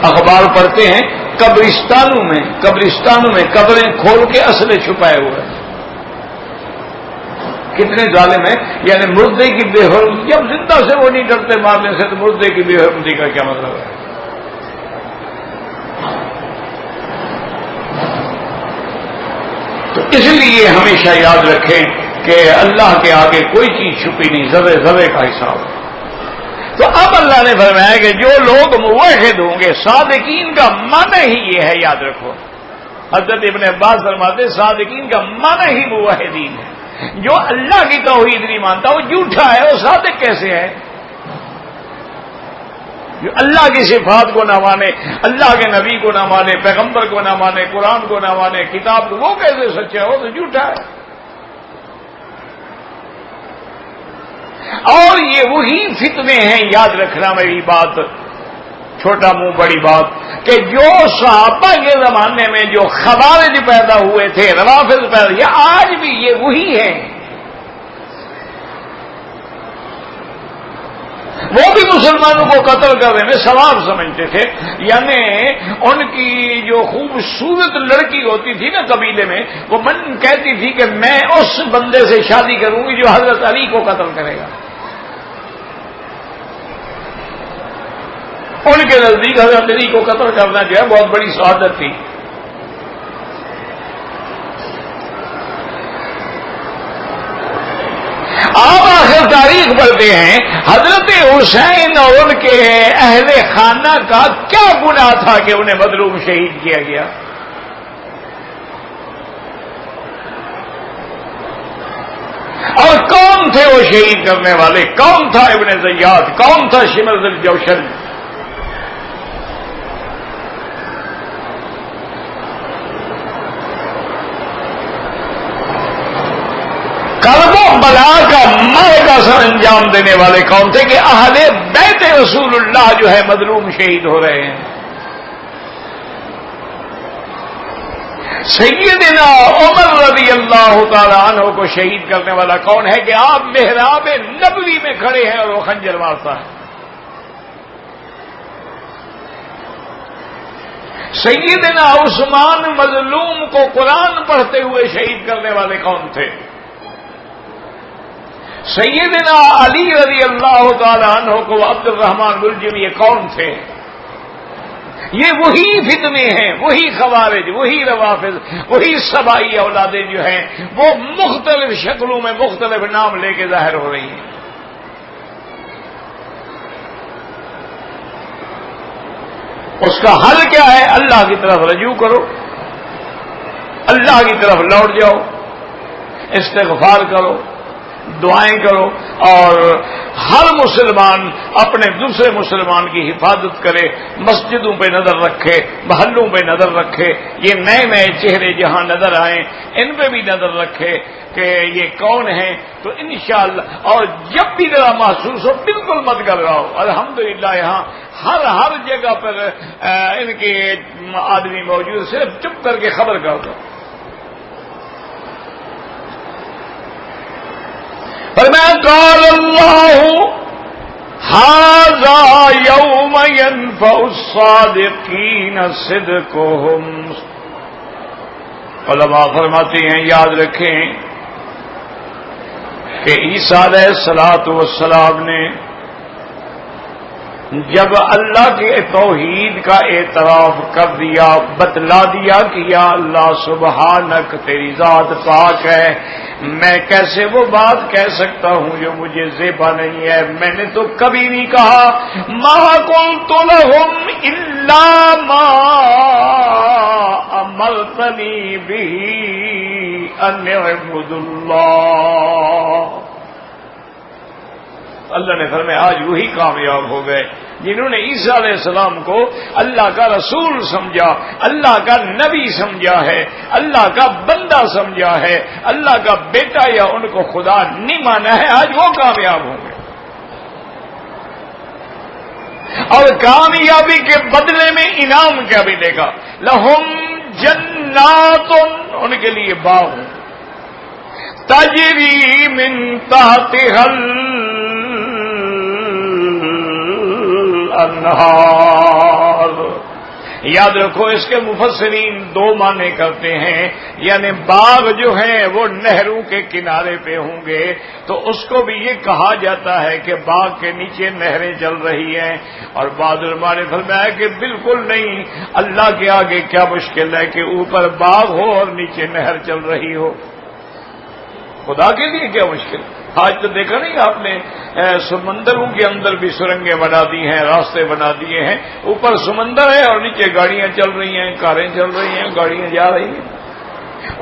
اخبار پڑھتے ہیں قبرستانوں میں قبریں کھول کے اسلحے چھپائے ہوئے ہیں، کتنے ظالم ہیں۔ یعنی مردے کی بے حرمتی، جب زندہ سے وہ نہیں ڈرتے مارنے سے تو مردے کی بے حرمتی کا کیا مطلب ہے؟ تو اس لیے ہمیشہ یاد رکھیں کہ اللہ کے آگے کوئی چیز چھپی نہیں، ذرے ذرے کا حساب ہے۔ تو اب اللہ نے فرمایا کہ جو لوگ موحد ہوں گے، صادقین کا معنی ہی یہ ہے، یاد رکھو۔ حضرت ابن عباس فرماتے صادقین کا معنی ہی موحدین ہے۔ جو اللہ کی توحید نہیں مانتا وہ جھوٹا ہے، وہ صادق کیسے ہے؟ جو اللہ کی صفات کو نہ مانے، اللہ کے نبی کو نہ مانے، پیغمبر کو نہ مانے، قرآن کو نہ مانے، کتاب کو، وہ کیسے سچا ہے؟ وہ تو جھوٹا ہے۔ اور یہ وہی فتنے ہیں، یاد رکھنا میری بات، چھوٹا منہ بڑی بات، کہ جو صحابہ کے زمانے میں جو خوارج پیدا ہوئے تھے، روافض پیدا، یہ آج بھی یہ وہی ہیں۔ وہ بھی مسلمانوں کو قتل کرنے میں ثواب سمجھتے تھے۔ یعنی ان کی جو خوبصورت لڑکی ہوتی تھی نا قبیلے میں، وہ من کہتی تھی کہ میں اس بندے سے شادی کروں گی جو حضرت علی کو قتل کرے گا۔ ان کے نزدیک حضرت علی کو قتل کرنا جو ہے بہت بڑی سعادت تھی۔ آپ آخر تاریخ پڑھتے ہیں حضرت حسین اور ان کے اہل خانہ کا کیا گناہ تھا کہ انہیں مظلوم شہید کیا گیا؟ اور کون تھے وہ شہید کرنے والے؟ کون تھا ابن زیاد؟ کون تھا شمر ذی الجوشن؟ کرب و بلا کا مار کا سر انجام دینے والے کون تھے کہ اہل بیت رسول اللہ جو ہے مظلوم شہید ہو رہے ہیں؟ سیدنا عمر رضی اللہ تعالی عنہ کو شہید کرنے والا کون ہے کہ آپ محراب نبوی میں کھڑے ہیں اور وہ خنجر مارتا ہے؟ سیدنا عثمان مظلوم کو قرآن پڑھتے ہوئے شہید کرنے والے کون تھے؟ سیدنا علی رضی اللہ تعالی عنہ کو عبد الرحمن ملجم یہ کون تھے؟ یہ وہی فتنے ہیں، وہی خوارج، وہی روافض، وہی سبائی اولادیں جو ہیں وہ مختلف شکلوں میں مختلف نام لے کے ظاہر ہو رہی ہیں۔ اس کا حل کیا ہے؟ اللہ کی طرف رجوع کرو، اللہ کی طرف لوٹ جاؤ، استغفار کرو، دعائیں کرو، اور ہر مسلمان اپنے دوسرے مسلمان کی حفاظت کرے، مسجدوں پہ نظر رکھے، محلوں پہ نظر رکھے، یہ نئے نئے چہرے جہاں نظر آئیں ان پہ بھی نظر رکھے کہ یہ کون ہیں، تو انشاءاللہ اور جب بھی ذرا محسوس ہو بالکل مت گھبراؤ۔ الحمدللہ یہاں ہر جگہ پر ان کے آدمی موجود، صرف چپ کر کے خبر کر دو۔ فرمایا قال اللہ ھذا یوم ینفع الصادقین صدقہم۔ علماء فرماتے ہیں یاد رکھیں کہ عیسیٰ علیہ الصلوۃ والسلام نے جب اللہ کے توحید کا اعتراف کر دیا، بتلا دیا کہ یا اللہ سبحانک تیری ذات پاک ہے، میں کیسے وہ بات کہہ سکتا ہوں جو مجھے زیبا نہیں ہے، میں نے تو کبھی نہیں کہا ما قلت لهم الا ما امرتنی به ان اعبدوا اللہ۔ اللہ نے فرمایا آج وہی کامیاب ہو گئے جنہوں نے عیسیٰ علیہ السلام کو اللہ کا رسول سمجھا، اللہ کا نبی سمجھا ہے، اللہ کا بندہ سمجھا ہے، اللہ کا بیٹا یا ان کو خدا نہیں مانا ہے، آج وہ کامیاب ہوں گے۔ اور کامیابی کے بدلے میں انعام کیا ملے گا؟ لہم جنات، ان کے لیے باغ تجری من تحتها الانہار۔ یاد رکھو اس کے مفسرین دو معنی کرتے ہیں، یعنی باغ جو ہیں وہ نہروں کے کنارے پہ ہوں گے تو اس کو بھی یہ کہا جاتا ہے کہ باغ کے نیچے نہریں چل رہی ہیں، اور بعض علماء نے فرمایا کہ بالکل نہیں، اللہ کے آگے کیا مشکل ہے کہ اوپر باغ ہو اور نیچے نہر چل رہی ہو، خدا کے لیے کیا مشکل۔ آج تو دیکھا نہیں آپ نے سمندروں کے اندر بھی سرنگیں بنا دی ہیں، راستے بنا دیے ہیں، اوپر سمندر ہے اور نیچے گاڑیاں چل رہی ہیں، کاریں چل رہی ہیں، گاڑیاں جا رہی ہیں،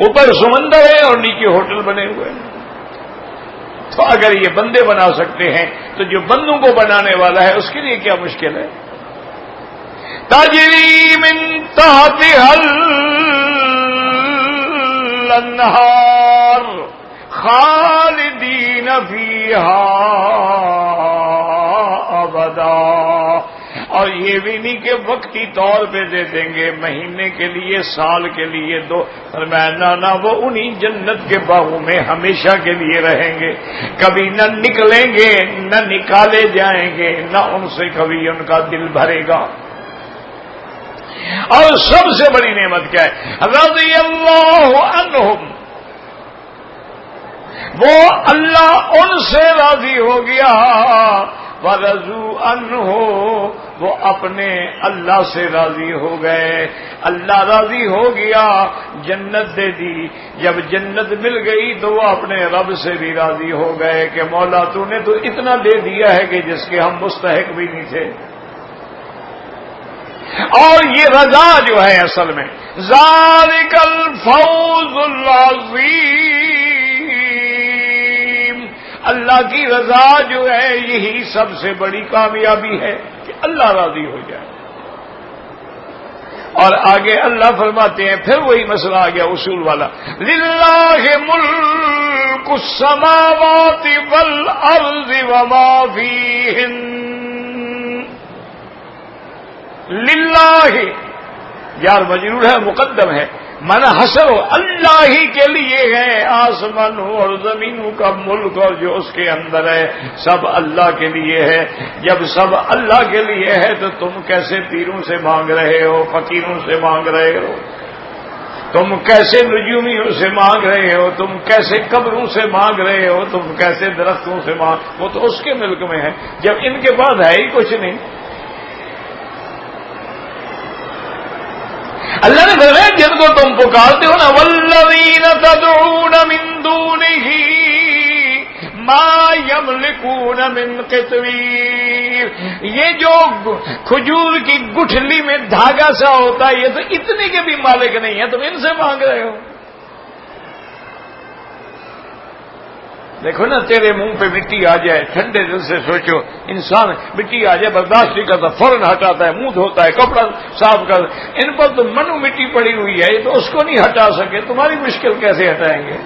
اوپر سمندر ہے اور نیچے ہوٹل بنے ہوئے ہیں۔ تو اگر یہ بندے بنا سکتے ہیں تو جو بندوں کو بنانے والا ہے اس کے لیے کیا مشکل ہے؟ تجری من تحتها الانہار خالدین فیہا ابدا۔ اور یہ بھی نہیں کہ وقتی طور پہ دے دیں گے، مہینے کے لیے، سال کے لیے، دو، فرمایا نہ وہ انہی جنت کے باغوں میں ہمیشہ کے لیے رہیں گے، کبھی نہ نکلیں گے نہ نکالے جائیں گے، نہ ان سے کبھی ان کا دل بھرے گا۔ اور سب سے بڑی نعمت کیا ہے؟ رضی اللہ عنہم، وہ اللہ ان سے راضی ہو گیا، وَرَضُوا عَنْهُ، وہ اپنے اللہ سے راضی ہو گئے، اللہ راضی ہو گیا، جنت دے دی، جب جنت مل گئی تو وہ اپنے رب سے بھی راضی ہو گئے کہ مولا تو نے تو اتنا دے دیا ہے کہ جس کے ہم مستحق بھی نہیں تھے۔ اور یہ رضا جو ہے اصل میں ذالک الفوز العظیم، اللہ کی رضا جو ہے یہی سب سے بڑی کامیابی ہے کہ اللہ راضی ہو جائے. اور آگے اللہ فرماتے ہیں پھر وہی مسئلہ آ گیا اصول والا, للہ ملک السماوات والارض وما فیہن. للہ یار مجرور ہے مقدم ہے, مانا حسر اللہ ہی کے لیے ہے آسمانوں اور زمینوں کا ملک اور جو اس کے اندر ہے سب اللہ کے لیے ہے. جب سب اللہ کے لیے ہے تو تم کیسے پیروں سے مانگ رہے ہو, فقیروں سے مانگ رہے ہو, تم کیسے نجومیوں سے مانگ رہے ہو, تم کیسے قبروں سے مانگ رہے ہو, تم کیسے درختوں سے مانگ, وہ تو اس کے ملک میں ہے جب ان کے پاس ہے ہی کچھ نہیں. اللہ نے فرمایا جن کو تم پکارتے ہو نا والذین تدعون من دونہ ما یملکون من قطمیر, یہ جو کھجور کی گٹھلی میں دھاگا سا ہوتا ہے یہ تو اتنے کے بھی مالک نہیں ہے, تم ان سے مانگ رہے ہو. دیکھو نا تیرے منہ پہ مٹی آ جائے, ٹھنڈے دل سے سوچو, انسان مٹی آ جائے برداشت نہیں کرتا, فوراً ہٹاتا ہے, منہ دھوتا ہے, کپڑا صاف کر. ان پر تو منو مٹی پڑی ہوئی ہے, یہ تو اس کو نہیں ہٹا سکے, تمہاری مشکل کیسے ہٹائیں گے؟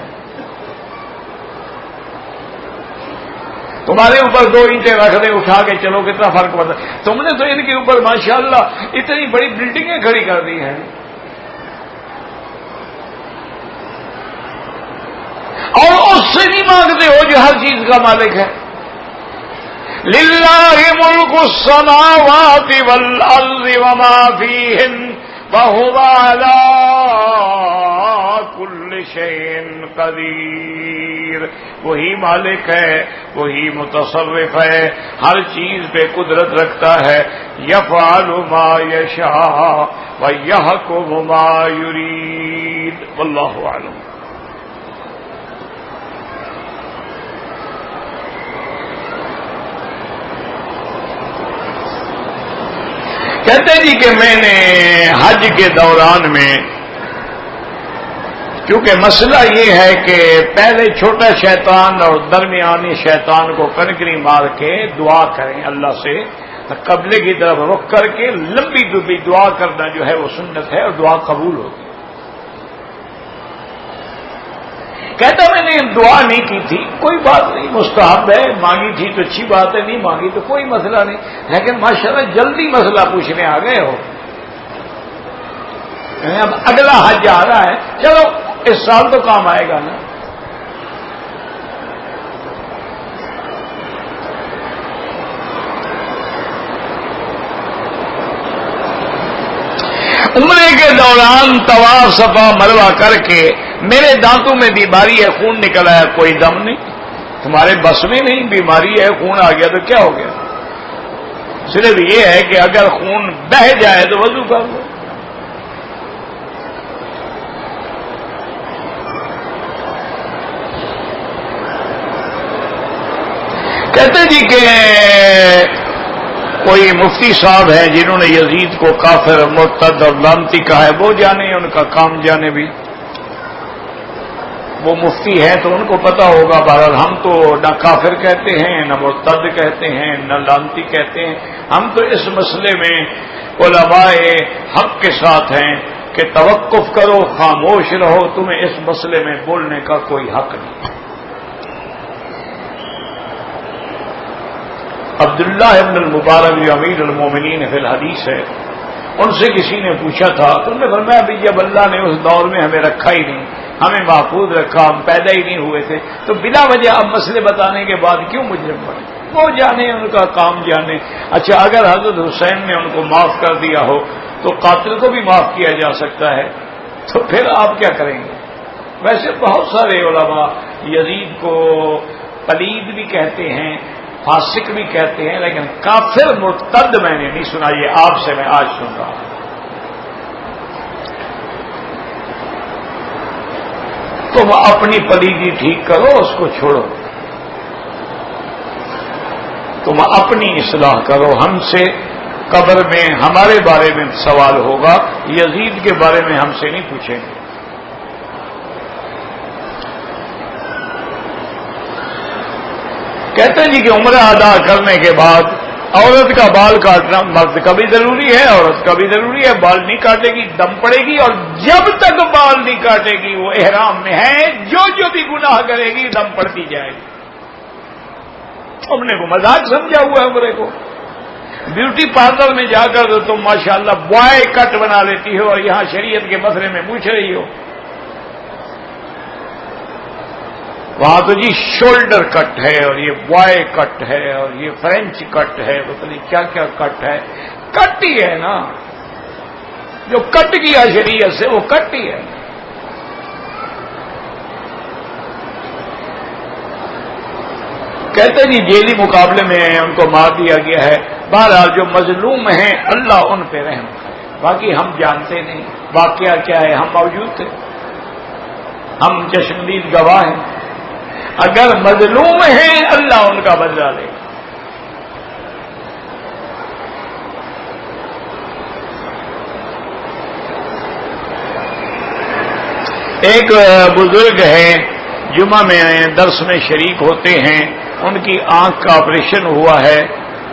تمہارے اوپر 2 اینٹیں رکھ دیں اٹھا کے چلو کتنا فرق پڑتا ہے. تم نے تو ان کے اوپر ماشاءاللہ اتنی بڑی بلڈنگیں کھڑی کر دی ہیں اور اس سے نہیں مانگتے ہو جو ہر چیز کا مالک ہے. للہ ملک السماوات والارض وما فیہن وہو علی کل شیء قدیر. وہی مالک ہے, وہی متصرف ہے, ہر چیز پہ قدرت رکھتا ہے. یفعل ما یشاء ویحکم ما یرید واللہ اعلم. کہتے جی کہ میں نے حج کے دوران میں, کیونکہ مسئلہ یہ ہے کہ پہلے چھوٹا شیطان اور درمیانی شیطان کو کنکری مار کے دعا کریں اللہ سے, قبلے کی طرف رخ کر کے لمبی ڈبی دعا کرنا جو ہے وہ سنت ہے اور دعا قبول ہوتی. کہتا میں نے دعا نہیں کی تھی, کوئی بات نہیں, مستحب ہے, مانگی تھی تو اچھی بات ہے, نہیں مانگی تو کوئی مسئلہ نہیں, لیکن ماشاءاللہ جلدی مسئلہ پوچھنے آ گئے ہو. اب اگلا حج آ رہا ہے, چلو اس سال تو کام آئے گا نا. عمرے کے دوران طواف صفا مروہ کر کے میرے دانتوں میں بیماری ہے, خون نکل آیا, کوئی دم نہیں. تمہارے بس میں نہیں, بیماری ہے, خون آ گیا تو کیا ہو گیا؟ صرف یہ ہے کہ اگر خون بہہ جائے تو وضو کر لو. کہتے جی کہ کوئی مفتی صاحب ہیں جنہوں نے یزید کو کافر مرتد اور لعنتی کہا ہے, وہ جانے, ان کا کام جانے, بھی وہ مفتی ہے تو ان کو پتا ہوگا. بہرحال ہم تو نہ کافر کہتے ہیں, نہ مرتد کہتے ہیں, نہ لعنتی کہتے ہیں. ہم تو اس مسئلے میں علماء حق کے ساتھ ہیں کہ توقف کرو, خاموش رہو, تمہیں اس مسئلے میں بولنے کا کوئی حق نہیں. عبداللہ ابن المبارک جو امیر المومنین فی الحدیث ہے, ان سے کسی نے پوچھا تھا تو انہوں نے فرمایا ابھی جب اللہ نے اس دور میں ہمیں رکھا ہی نہیں, ہمیں محفوظ رکھا, ہم پیدا ہی نہیں ہوئے تھے, تو بلا وجہ اب مسئلے بتانے کے بعد کیوں مجرم بنے؟ وہ جانے, ان کا کام جانے. اچھا اگر حضرت حسین نے ان کو معاف کر دیا ہو تو قاتل کو بھی معاف کیا جا سکتا ہے, تو پھر آپ کیا کریں گے؟ ویسے بہت سارے علماء یزید کو پلید بھی کہتے ہیں, فاسق بھی کہتے ہیں, لیکن کافر مرتد میں نے نہیں سنا. یہ آپ سے میں آج سن رہا ہوں. تم اپنی پلیدی ٹھیک کرو, اس کو چھوڑو, تم اپنی اصلاح کرو. ہم سے قبر میں ہمارے بارے میں سوال ہوگا, یزید کے بارے میں ہم سے نہیں پوچھیں گے. کہتے ہیں جی کہ عمرہ ادا کرنے کے بعد عورت کا بال کاٹنا مرد کا بھی ضروری ہے، عورت کا بھی ضروری ہے. بال نہیں کاٹے گی دم پڑے گی، اور جب تک بال نہیں کاٹے گی وہ احرام میں ہے، جو بھی گناہ کرے گی دم پڑتی جائے گی. ہم نے کو مذاق سمجھا ہوا ہے عمرے کو. بیوٹی پارلر میں جا کر تو تم ماشاءاللہ بوائے کٹ بنا لیتی ہو، اور یہاں شریعت کے مسئلے میں پوچھ رہی ہو. وہاں تو جی شولڈر کٹ ہے، اور یہ بوائے کٹ ہے، اور یہ فرینچ کٹ ہے، پتہ نہیں کیا کیا کٹ ہے. کٹ ہی ہے نا، جو کٹ کیا شریعت سے وہ کٹ ہی ہے. کہتے جی جیلی مقابلے میں ان کو مار دیا گیا ہے. بہرحال جو مظلوم ہیں اللہ ان پہ رحم کرے. باقی ہم جانتے نہیں واقعہ کیا ہے، ہم موجود تھے، ہم چشمدید گواہ ہیں. اگر مظلوم ہیں اللہ ان کا بدلہ لے. ایک بزرگ ہیں جمعہ میں درس میں شریک ہوتے ہیں، ان کی آنکھ کا آپریشن ہوا ہے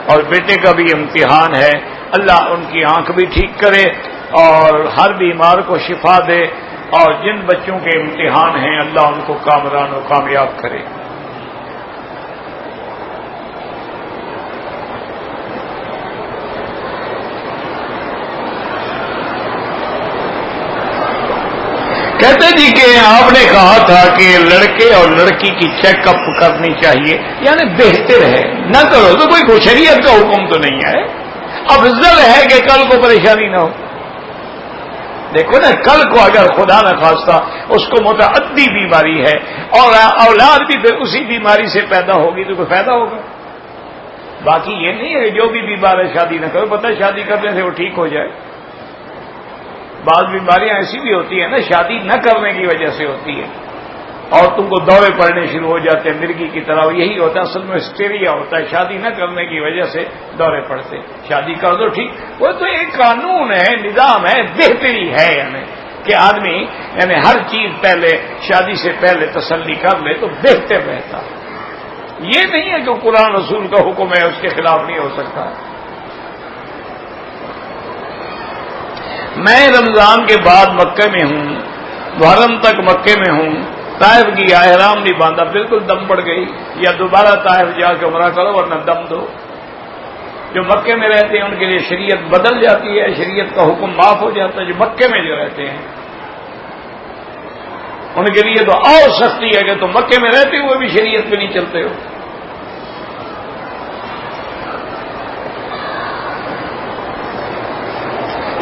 اور بیٹے کا بھی امتحان ہے. اللہ ان کی آنکھ بھی ٹھیک کرے اور ہر بیمار کو شفا دے، اور جن بچوں کے امتحان ہیں اللہ ان کو کامران و کامیاب کرے. کہتے جی کہ آپ نے کہا تھا کہ لڑکے اور لڑکی کی چیک اپ کرنی چاہیے، یعنی بہتر ہے نہ کرو تو کوئی شریعت کا حکم تو نہیں ہے. افضل ہے کہ کل کو پریشانی نہ ہو. دیکھو نا، کل کو اگر خدا نہ خواستہ اس کو متعدی بیماری ہے اور اولاد بھی پھر اسی بیماری سے پیدا ہوگی تو کوئی فائدہ ہوگا؟ باقی یہ نہیں ہے جو بھی بیمار ہے شادی نہ کرو. پتہ شادی کرنے سے وہ ٹھیک ہو جائے. بعض بیماریاں ایسی بھی ہوتی ہیں نا شادی نہ کرنے کی وجہ سے ہوتی ہے، اور تم کو دورے پڑنے شروع ہو جاتے ہیں مرغی کی طرح. یہی ہوتا ہے اصل میں ہسٹیریا ہوتا ہے، شادی نہ کرنے کی وجہ سے دورے پڑتے. شادی کر دو ٹھیک، وہ تو ایک قانون ہے، نظام ہے، بہتری ہے یعنی کہ آدمی یعنی ہر چیز پہلے شادی سے پہلے تسلی کر لے تو بہتر رہتا. یہ نہیں ہے کہ قرآن رسول کا حکم ہے اس کے خلاف نہیں ہو سکتا. میں رمضان کے بعد مکے میں ہوں، محرم تک مکے میں ہوں. طائف کی احرام نہیں باندھا، بالکل دم پڑ گئی. یا دوبارہ طائف جا کے عمرہ کرو ورنہ دم دو. جو مکے میں رہتے ہیں ان کے لیے شریعت بدل جاتی ہے، شریعت کا حکم معاف ہو جاتا ہے. جو مکے میں جو رہتے ہیں ان کے لیے تو اور سختی ہے کہ تم مکے میں رہتے ہوئے بھی شریعت پہ نہیں چلتے ہو.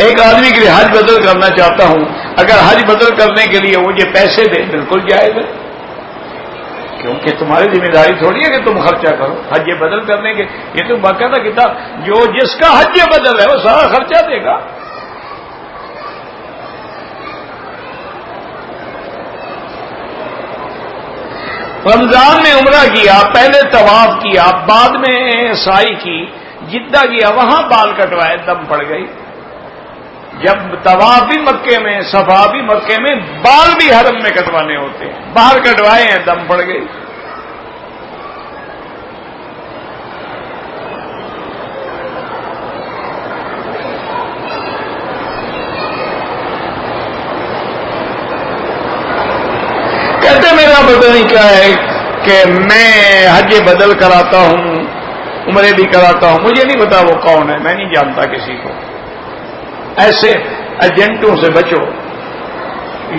ایک آدمی کے لیے حج بدل کرنا چاہتا ہوں، اگر حج بدل کرنے کے لیے مجھے پیسے دے بالکل جائز ہے، کیونکہ تمہاری ذمہ داری تھوڑی ہے کہ تم خرچہ کرو. حج بدل کرنے کے یہ تو باقاعدہ کتاب، جو جس کا حج بدل ہے وہ سارا خرچہ دے گا. رمضان میں عمرہ کیا، پہلے طواف کیا، بعد میں سعی کی، جدہ گیا وہاں بال کٹوائے، دم پڑ گئی. جب طواف بھی مکے میں، صفا بھی مکے میں، بال بھی حرم میں کٹوانے ہوتے ہیں، باہر کٹوائے ہیں دم پڑ گئی. کہتے میرا پتہ نہیں کیا ہے کہ میں حج بدل کراتا ہوں، عمرے بھی کراتا ہوں، مجھے نہیں پتا وہ کون ہے، میں نہیں جانتا کسی کو. ایسے ایجنٹوں سے بچو.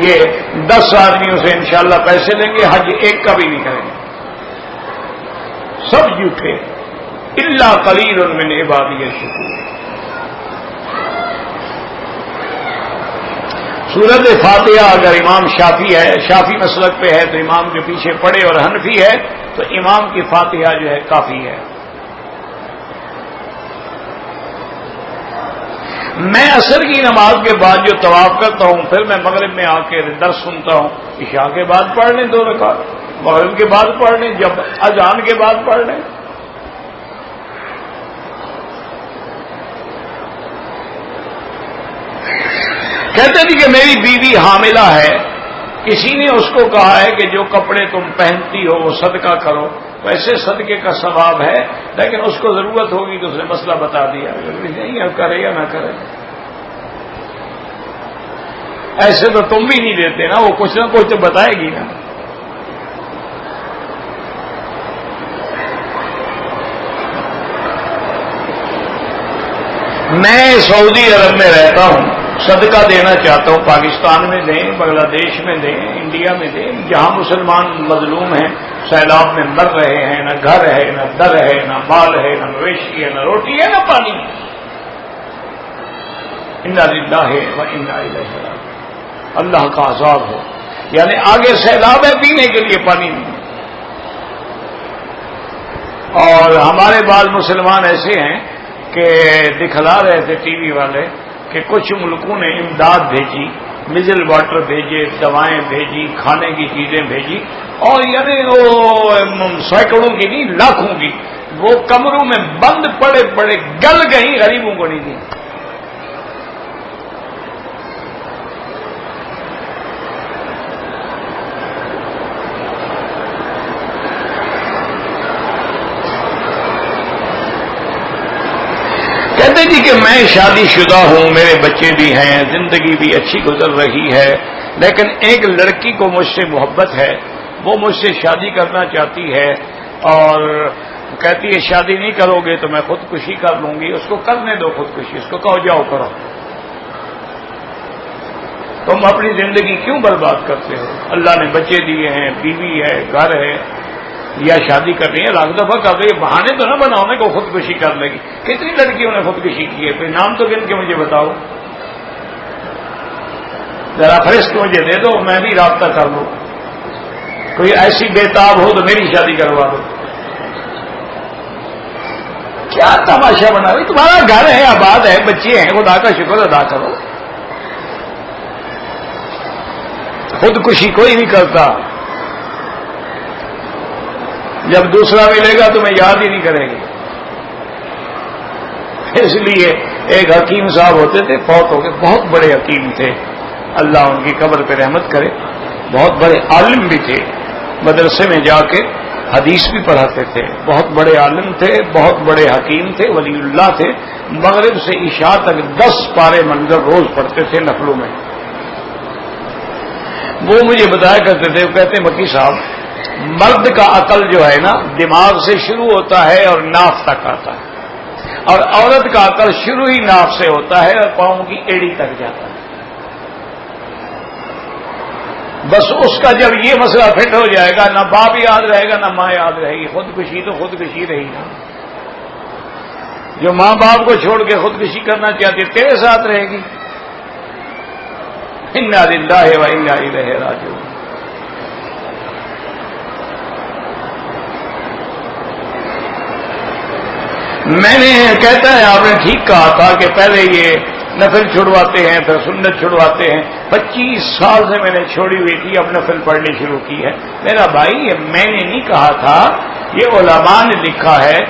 یہ 10 آدمیوں سے انشاءاللہ پیسے لیں گے، حج ایک کا بھی نہیں کریں گے، سب جھوٹے. الا قلیل من عبادی الشکور. سورۃ فاتحہ اگر امام شافی ہے، شافی مسلک پہ ہے تو امام کے پیچھے پڑھے، اور حنفی ہے تو امام کی فاتحہ جو ہے کافی ہے. میں عصر کی نماز کے بعد جو طواف کرتا ہوں، پھر میں مغرب میں آ کے درس سنتا ہوں. عشاء کے بعد پڑھ لیں 2 رکعت، مغرب کے بعد پڑھ لیں، جب اذان کے بعد پڑھ لیں. کہتے تھے کہ میری بیوی حاملہ ہے، کسی نے اس کو کہا ہے کہ جو کپڑے تم پہنتی ہو وہ صدقہ کرو. ویسے صدقے کا ثواب ہے، لیکن اس کو ضرورت ہوگی تو اس نے مسئلہ بتا دیا، ضروری نہیں اب کرے یا نہ کرے۔ ایسے تو تم بھی نہیں دیتے نا، وہ کچھ نہ کچھ تو بتائے گی نا۔ میں سعودی عرب میں رہتا ہوں، صدقہ دینا چاہتا ہوں، پاکستان میں دیں، بنگلہ دیش میں دیں، انڈیا میں دیں، جہاں مسلمان مظلوم ہیں، سیلاب میں مر رہے ہیں، نہ گھر ہے، نہ در ہے، نہ مال ہے، نہ مویشی ہے، نہ روٹی ہے، نہ پانی ہے۔ انا للہ و انا الیہ راجعون، اللہ کا عذاب ہے، یعنی آگے سیلاب ہے، پینے کے لیے پانی نہیں۔ اور ہمارے بعض مسلمان ایسے ہیں کہ دکھلا رہے تھے ٹی وی والے کہ کچھ ملکوں نے امداد بھیجی، مزل واٹر بھیجے، دوائیں بھیجی، کھانے کی چیزیں بھیجی، اور یعنی وہ سینکڑوں کی نہیں لاکھوں کی، وہ کمروں میں بند پڑے پڑے گل گئی، غریبوں کو نہیں دی۔ کہتے جی کہ میں شادی شدہ ہوں، میرے بچے بھی ہیں، زندگی بھی اچھی گزر رہی ہے، لیکن ایک لڑکی کو مجھ سے محبت ہے، وہ مجھ سے شادی کرنا چاہتی ہے اور کہتی ہے شادی نہیں کرو گے تو میں خودکشی کر لوں گی۔ اس کو کرنے دو خودکشی، اس کو کہو جاؤ کرو، تم اپنی زندگی کیوں برباد کرتے ہو؟ اللہ نے بچے دیے ہیں، بیوی ہے، گھر ہے، یا شادی کر رہی ہے، لاکھ دفعہ کر رہی ہے، بہانے تو نہ بناؤ نا کہ خودکشی کر لے گی۔ کتنی لڑکیوں نے خودکشی کی ہے؟ کوئی نام تو گن کے مجھے بتاؤ، ذرا فہرست مجھے دے دو، میں بھی رابطہ کر لوں، کوئی ایسی بےتاب ہو تو میری شادی کروا دو۔ کیا تماشا بنا رہی؟ تمہارا گھر ہے، آباد ہے، بچے ہیں، خدا کا شکر ادا کرو۔ خودکشی کوئی نہیں کرتا، جب دوسرا ملے گا تو میں یاد ہی نہیں کرے گی۔ اس لیے ایک حکیم صاحب ہوتے تھے، فوت ہو گئے، بہت بڑے حکیم تھے، اللہ ان کی قبر پہ رحمت کرے، بہت بڑے عالم بھی تھے، مدرسے میں جا کے حدیث بھی پڑھاتے تھے، بہت بڑے عالم تھے، بہت بڑے حکیم تھے، ولی اللہ تھے، مغرب سے عشاء تک 10 پارے منظر روز پڑھتے تھے نفلوں میں۔ وہ مجھے بتایا کرتے تھے، وہ کہتے مکی صاحب، مرد کا عقل جو ہے نا دماغ سے شروع ہوتا ہے اور ناف تک آتا ہے، اور عورت کا عقل شروع ہی ناف سے ہوتا ہے اور پاؤں کی ایڑی تک جاتا ہے۔ بس اس کا جب یہ مسئلہ فٹ ہو جائے گا، نہ باپ یاد رہے گا نہ ماں یاد رہے گی، خودکشی تو خودکشی رہی نا۔ جو ماں باپ کو چھوڑ کے خودکشی کرنا چاہتی ہے تیرے ساتھ رہے گی۔ انا للہ و انا الیہ راجعون۔ میں نے کہتا ہے آپ نے ٹھیک کہا تھا کہ پہلے یہ نفل چھڑواتے ہیں پھر سنت چھڑواتے ہیں، 25 سال سے میں نے چھوڑی ہوئی تھی، اب نفل پڑھنی شروع کی ہے۔ میرا بھائی یہ میں نے نہیں کہا تھا، یہ علماء نے لکھا ہے،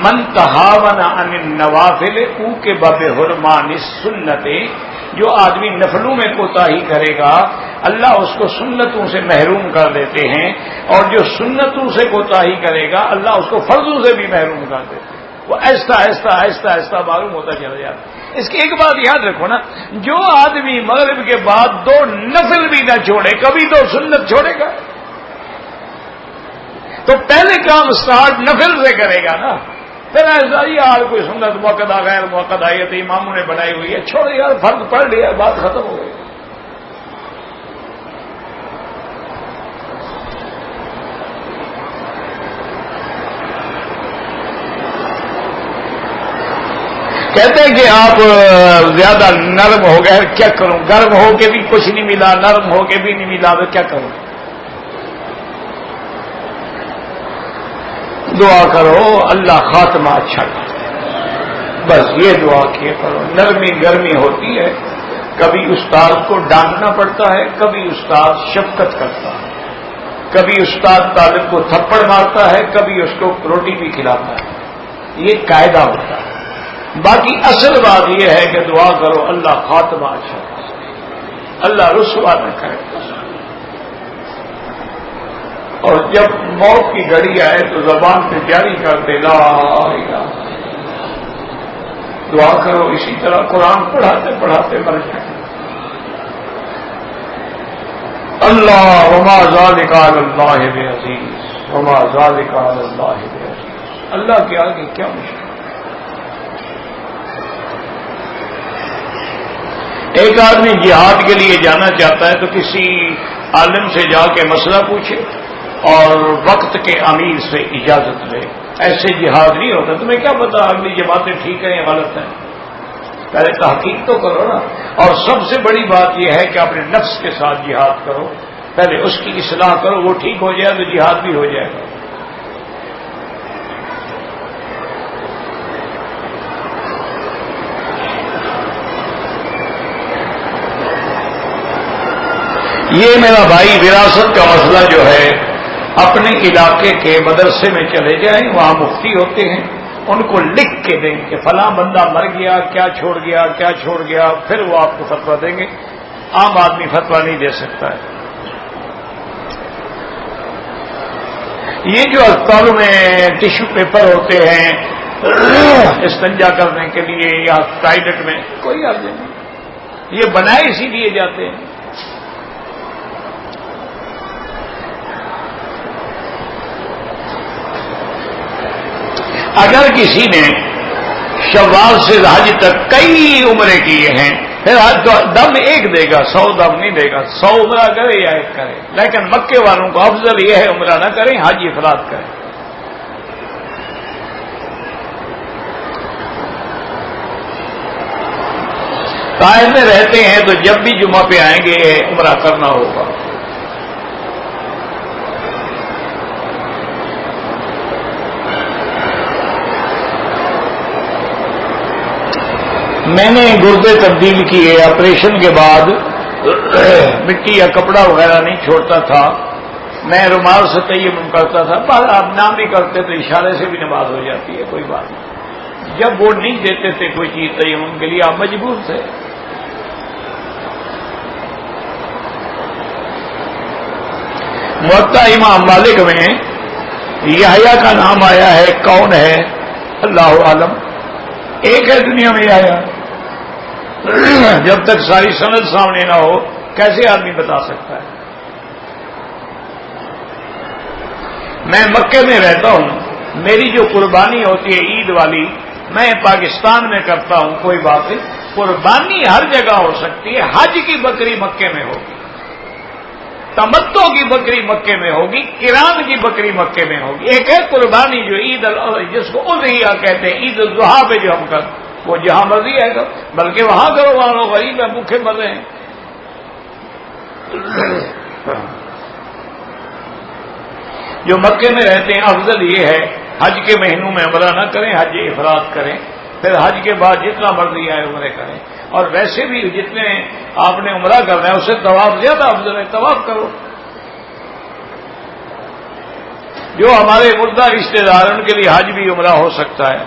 من تہاون عن النوافل او کے باب حرمان السنت، جو آدمی نفلوں میں کوتاہی کرے گا اللہ اس کو سنتوں سے محروم کر دیتے ہیں، اور جو سنتوں سے کوتاہی کرے گا اللہ اس کو فرضوں سے بھی محروم کر دیتے ہیں۔ وہ ایسا ایسا ایسا ایسا معلوم ہوتا چلا جاتا ہے۔ اس کی ایک بات یاد رکھو نا، جو آدمی مغرب کے بعد 2 نفل بھی نہ چھوڑے، کبھی 2 سنت چھوڑے گا تو پہلے کام سٹارٹ نفل سے کرے گا نا، پھر ایسا یار کوئی سنت موقع غیر موقع آئی تو اماموں نے بنائی ہوئی ہے، چھوڑے یار، فرض پڑھ لیا، بات ختم ہو گئی۔ کہتے ہیں کہ آپ زیادہ نرم ہو گئے، کیا کروں؟ گرم ہو کے بھی کچھ نہیں ملا، نرم ہو کے بھی نہیں ملا، تو کیا کروں؟ دعا کرو اللہ خاتمہ اچھا کر دے، بس یہ دعا کیے کرو۔ نرمی گرمی ہوتی ہے، کبھی استاد کو ڈانٹنا پڑتا ہے، کبھی استاد شفقت کرتا ہے، کبھی استاد طالب کو تھپڑ مارتا ہے، کبھی اس کو روٹی بھی کھلاتا ہے، یہ قاعدہ ہوتا ہے۔ باقی اصل بات یہ ہے کہ دعا کرو اللہ خاتمہ اچھا کرے، اللہ رسوا نہ کرے۔ اور جب موت کی گھڑی آئے تو زبان سے جاری کر دے لا الہ۔ دعا کرو اسی طرح قرآن پڑھاتے پڑھاتے مر جائیں۔ اللہ وما ذالک علی اللہ بعزیز، وما ذالک علی اللہ بعزیز، اللہ کے آگے کیا مشکل۔ ایک آدمی جہاد کے لیے جانا چاہتا ہے تو کسی عالم سے جا کے مسئلہ پوچھے اور وقت کے امیر سے اجازت لے، ایسے جہاد نہیں ہوتا۔ تمہیں کیا پتا اگلی جماعتیں ٹھیک ہیں یا غلط ہیں؟ پہلے تحقیق تو کرو نا۔ اور سب سے بڑی بات یہ ہے کہ اپنے نفس کے ساتھ جہاد کرو، پہلے اس کی اصلاح کرو، وہ ٹھیک ہو جائے تو جہاد بھی ہو جائے گا۔ یہ میرا بھائی وراثت کا مسئلہ جو ہے، اپنے علاقے کے مدرسے میں چلے جائیں، وہاں مفتی ہوتے ہیں، ان کو لکھ کے دیں کہ فلاں بندہ مر گیا، کیا چھوڑ گیا کیا چھوڑ گیا، پھر وہ آپ کو فتویٰ دیں گے۔ عام آدمی فتویٰ نہیں دے سکتا ہے۔ یہ جو اسپتالوں میں ٹیشو پیپر ہوتے ہیں استنجا کرنے کے لیے یا ٹوائلٹ میں، کوئی حل نہیں، یہ بنائے اسی لیے جاتے ہیں۔ اگر کسی نے شوال سے حج تک کئی عمرے کیے ہیں، پھر دم ایک دے گا، 100 دم نہیں دے گا، 100 عمرہ کرے یا ایک کرے، لیکن مکے والوں کو افضل یہ ہے عمرہ نہ کریں، حج افراد کریں۔ طائف میں رہتے ہیں تو جب بھی جمعہ پہ آئیں گے عمرہ کرنا ہوگا۔ میں نے گردے تبدیل کیے، آپریشن کے بعد مٹی یا کپڑا وغیرہ نہیں چھوڑتا تھا، میں رومال سے تیمم کرتا تھا، پر آپ نہ بھی کرتے تو اشارے سے بھی نماز ہو جاتی ہے، کوئی بات نہیں۔ جب وہ نہیں دیتے تھے کوئی چیز تیمم کے لیے، آپ مجبور تھے۔ موطا امام مالک میں یحییٰ کا نام آیا ہے، کون ہے اللہ عالم، ایک ہے دنیا میں آیا، جب تک ساری سند سامنے نہ ہو کیسے آدمی بتا سکتا ہے؟ میں مکے میں رہتا ہوں، میری جو قربانی ہوتی ہے عید والی میں پاکستان میں کرتا ہوں، کوئی بات نہیں، قربانی ہر جگہ ہو سکتی ہے۔ حج کی بکری مکے میں ہوگی، تمتع کی بکری مکے میں ہوگی، کران کی بکری مکے میں ہوگی۔ ایک ہے قربانی جو عید جس کو اضحیہ کہتے ہیں، عید الضحیٰ پہ جو ہم کرتے، وہ جہاں مرضی ہے گا، بلکہ وہاں کرو، وہاں لوگ غریب ہیں، بھوکے مر رہے ہیں۔ جو مکے میں رہتے ہیں افضل یہ ہے حج کے مہینوں میں عمرہ نہ کریں، حج افراد کریں، پھر حج کے بعد جتنا مرضی آئے عمرے کریں۔ اور ویسے بھی جتنے آپ نے عمرہ کرنا ہے اس سے طواف زیادہ افضل ہے، طواف کرو۔ جو ہمارے مردہ رشتے دار ان کے لیے حج بھی عمرہ ہو سکتا ہے۔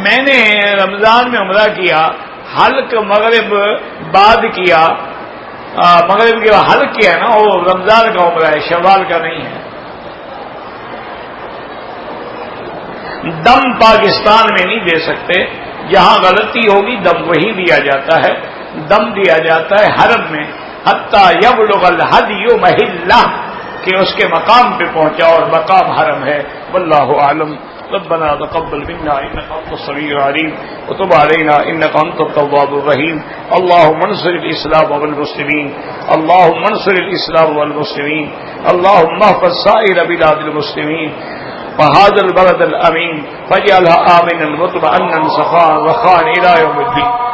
میں نے رمضان میں عمرہ کیا، حلق مغرب بعد کیا، مغرب کے حلق کیا ہے نا، وہ رمضان کا عمرہ ہے، شوال کا نہیں ہے۔ دم پاکستان میں نہیں دے سکتے، جہاں غلطی ہوگی دم وہی دیا جاتا ہے، دم دیا جاتا ہے حرم میں، حتی یبلغ الہدی محلہ، کہ اس کے مقام پہ پہنچا، اور مقام حرم ہے۔ واللہ اعلم۔ ربنا تقبل منا انك انت السميع العليم وتب علينا انك انت التواب الرحيم اللهم انصر الاسلام والمسلمين اللهم انصر الاسلام والمسلمين اللهم احفظ سائر بلاد المسلمين وهذا البلد الامين فاجعلها امنا مطمئنا سخاء رخاء الى يوم الدين